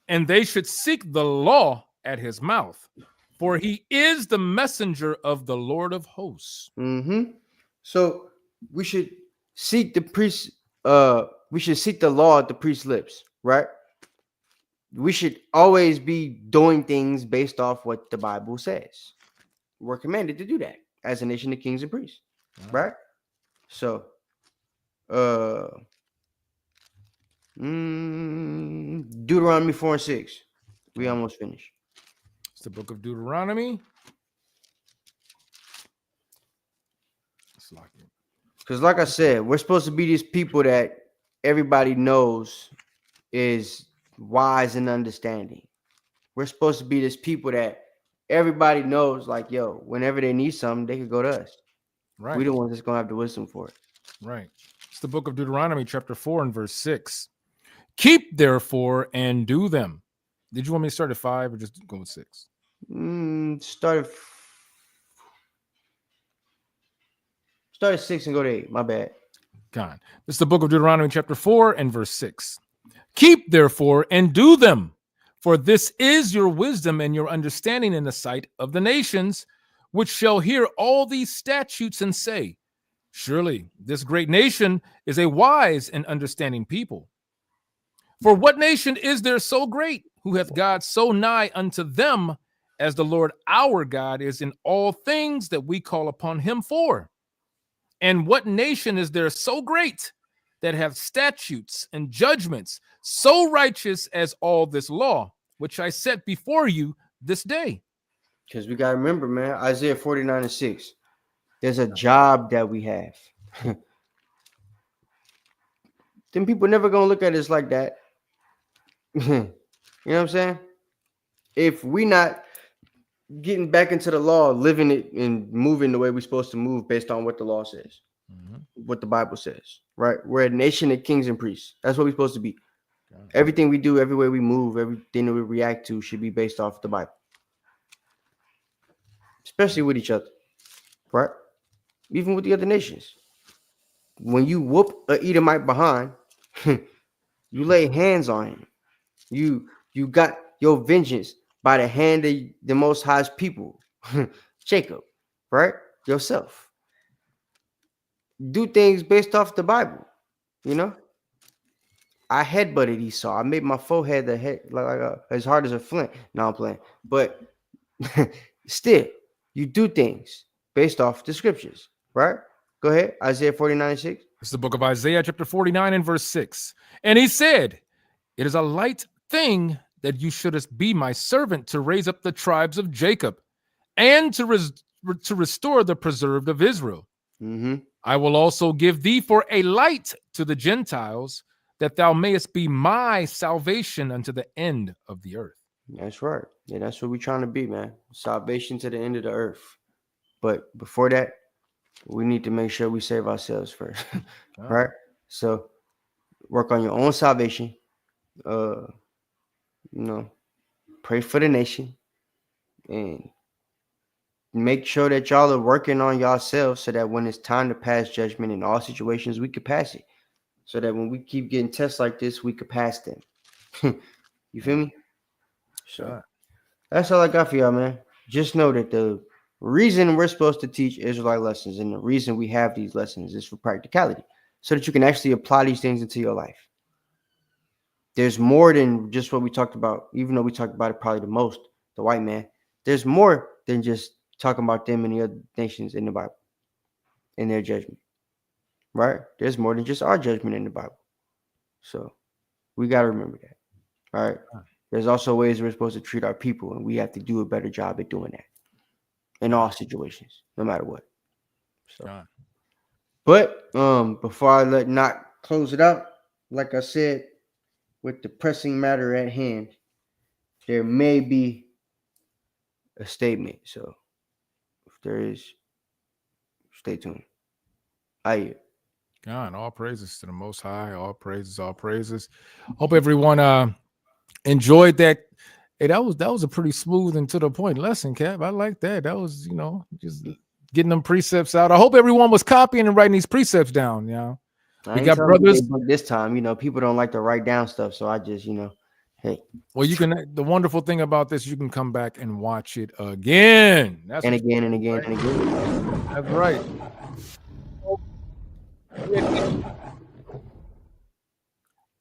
and they should seek the law at his mouth, for he is the messenger of the Lord of hosts. So we should seek the priest. We should seek the law at the priest's lips, right? We should always be doing things based off what the Bible says. We're commanded to do that as a nation of kings and priests, right? So, Deuteronomy 4 and 6. We almost finished. It's the book of Deuteronomy. Because like I said, we're supposed to be these people that everybody knows is wise and understanding. We're supposed to be this people that everybody knows, like, yo, whenever they need something, they could go to us. Right. We the ones that's going to have the wisdom for it. Right. It's the book of Deuteronomy, chapter 4 and verse 6. Keep therefore and do them. Did you want me to start at 5 or just go with 6? Start at 6 and go to 8. My bad. God. This is the book of Deuteronomy, chapter 4 and verse 6. Keep therefore and do them, for this is your wisdom and your understanding in the sight of the nations, which shall hear all these statutes and say, surely this great nation is a wise and understanding people. For what nation is there so great, who hath God so nigh unto them, as the Lord our God is in all things that we call upon him for? And what nation is there so great, that have statutes and judgments so righteous as all this law, which I set before you this day? Because we got to remember, man, Isaiah 49 and 6. There's a job that we have. Then people never going to look at us like that. You know what I'm saying? If we not getting back into the law, living it and moving the way we're supposed to move based on what the law says, what the Bible says, right? We're a nation of kings and priests. That's what we're supposed to be. Everything we do, every way we move, everything that we react to should be based off the Bible, especially with each other, right? Even with the other nations. When you whoop a Edomite behind, you lay hands on him. You got your vengeance by the hand of the Most High's people, Jacob, right? Yourself. Do things based off the Bible, you know? I headbutted Esau. I made my forehead as hard as a flint. No, I'm playing. But still, you do things based off the scriptures, right? Go ahead. Isaiah 49 and 6. It's the book of Isaiah, chapter 49 and verse 6. And he said, it is a light thing that you should be my servant to raise up the tribes of Jacob and to restore the preserved of Israel. Mm-hmm. I will also give thee for a light to the Gentiles, that thou mayest be my salvation unto the end of the earth. That's right. Yeah, that's what we're trying to be, man. Salvation to the end of the earth. But before that, we need to make sure we save ourselves first. Right? So work on your own salvation. Pray for the nation and make sure that y'all are working on yourselves so that when it's time to pass judgment in all situations, we could pass it. So that when we keep getting tests like this, we could pass them. You feel me? So that's all I got for y'all, man. Just know that the reason we're supposed to teach Israelite lessons and the reason we have these lessons is for practicality, so that you can actually apply these things into your life. There's more than just what we talked about, even though we talked about it probably the most, the white man. There's more than just talking about them and the other nations in the Bible, in their judgment, right? There's more than just our judgment in the Bible. So we got to remember that, right? There's also ways we're supposed to treat our people, and we have to do a better job at doing that in all situations, no matter what. So, but before I let Knock close it out, like I said, with the pressing matter at hand, there may be a statement. So if there is, stay tuned. God, all praises to the Most High. All praises, all praises. Hope everyone enjoyed that. Hey, that was a pretty smooth and to the point lesson, Cap. I like that. That was, just getting them precepts out. I hope everyone was copying and writing these precepts down. We got brothers this time. People don't like to write down stuff, so I just, hey. Well, you can. The wonderful thing about this, you can come back and watch it again. That's again and again and again. That's right.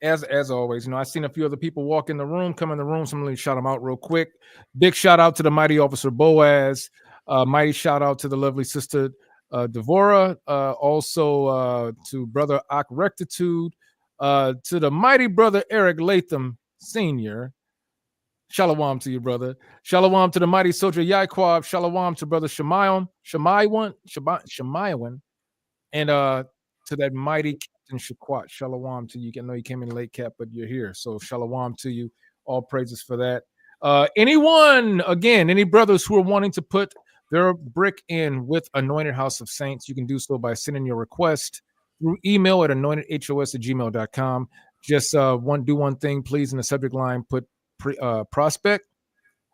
As always, I've seen a few other people walk in the room, come in the room. So I'm going to shout them out real quick. Big shout out to the mighty officer Boaz. Mighty shout out to the lovely sister Devora. Also to brother Ak Rectitude. To the mighty brother Eric Latham Sr. Shalom to you, brother. Shalom to the mighty soldier Yaquab. Shalom to brother Shemaiwan. And to that mighty Captain Shaquat. Shalom to you. I know you came in late, Cap, but you're here. So shalom to you. All praises for that. Any brothers who are wanting to put their brick in with Anointed House of Saints, you can do so by sending your request through email at anointedhos@gmail.com. Just do one thing, please, in the subject line, put prospect,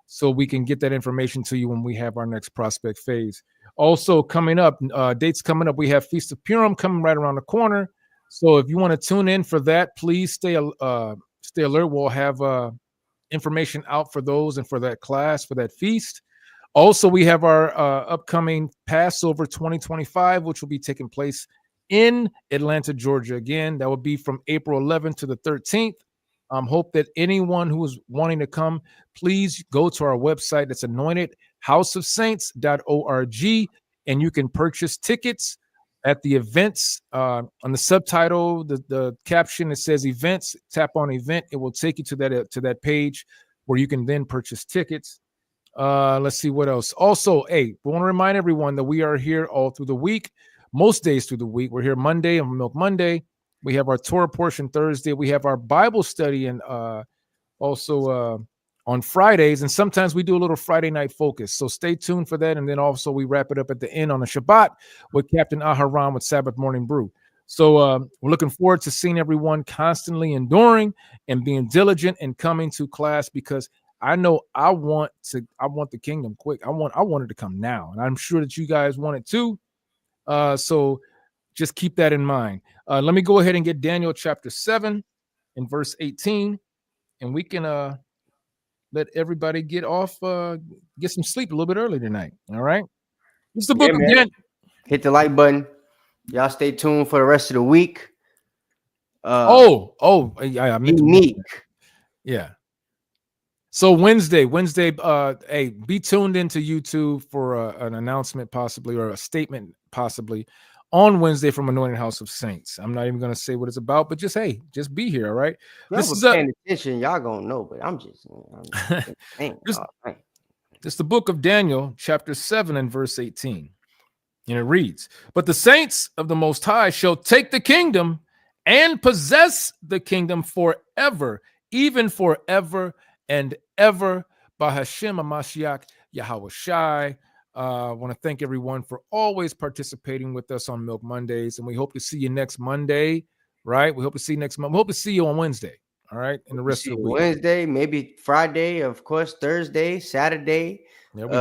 so we can get that information to you when we have our next prospect phase. Also coming up, dates coming up, we have Feast of Purim coming right around the corner. So if you want to tune in for that, please stay alert. We'll have information out for those and for that class, for that feast. Also, we have our upcoming Passover 2025, which will be taking place in Atlanta, Georgia. Again, that will be from April 11th to the 13th. Hope that anyone who is wanting to come, please go to our website. That's anointedhouseofsaints.org, and you can purchase tickets at the events. On the subtitle, the caption, it says events. Tap on event. It will take you to that page where you can then purchase tickets. Let's see what else. Also, we want to remind everyone that we are here all through the week, most days through the week. We're here Monday on Milk Monday. We have our Torah portion Thursday. We have our Bible study and also on Fridays. And sometimes we do a little Friday night focus. So stay tuned for that. And then also we wrap it up at the end on the Shabbat with Captain Aharon with Sabbath Morning Brew. So we're looking forward to seeing everyone constantly enduring and being diligent and coming to class, because I know I want the kingdom quick. I want it to come now. And I'm sure that you guys want it too. So just keep that in mind. Let me go ahead and get Daniel chapter 7 and verse 18, and we can let everybody get some sleep a little bit early tonight. All right. It's the book of Daniel. Hit the like button. Y'all stay tuned for the rest of the week. I meant unique. Yeah. So Wednesday, be tuned into YouTube for an announcement possibly, or a statement possibly, on Wednesday from Anointed House of Saints. I'm not even going to say what it's about, but just be here. All right. Y'all This was is a paying attention. Y'all gonna know, but I'm just man, This- oh, man. it's the book of Daniel, chapter 7 and verse 18. And it reads, "But the saints of the Most High shall take the kingdom and possess the kingdom forever, even forever and ever. By Hashem HaMashiach Yahweh Shai." I want to thank everyone for always participating with us on Milk Mondays. And we hope to see you next Monday, right? We hope to see you next month. We hope to see you on Wednesday, all right? And the rest See of the you week. Wednesday, maybe Friday, of course, Thursday, Saturday. There we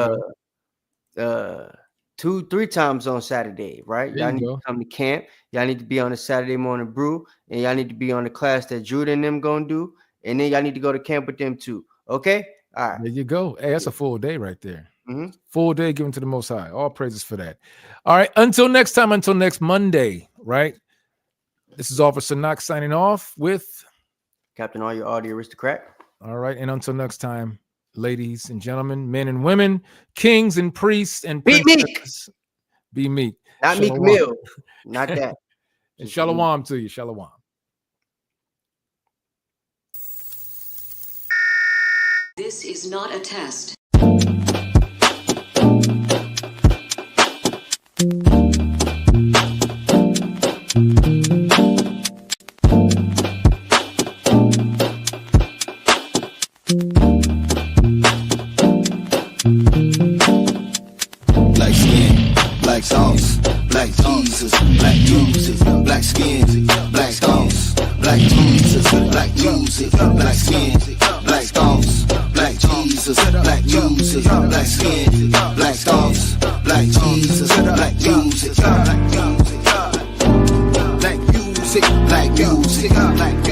go. 2-3 times on Saturday, right? There Y'all you need go. to come to camp. Y'all need to be on the Saturday morning brew, and y'all need to be on the class that Judah and them gonna do, and then y'all need to go to camp with them too. Okay, all right. There you go. Hey, that's a full day right there. Mm-hmm. Full day given to the Most High. All praises for that. All right. Until next time, until next Monday, right? This is Officer Knox signing off with Captain All Your Audio Aristocrat. All right. And until next time, ladies and gentlemen, men and women, kings and priests and Be meek. princesses, be meek. Not Meek Shalom. Mill. Not that. And shalom to you. Shalom. This is not a test. Black skin, black sauce, black Jesus, black music, black skin, black sauce, black Jesus, black music, black skin, black sauce, black Jesus, black music, black skin, black sauce, black Jesus, black music, black music, black music, black music, black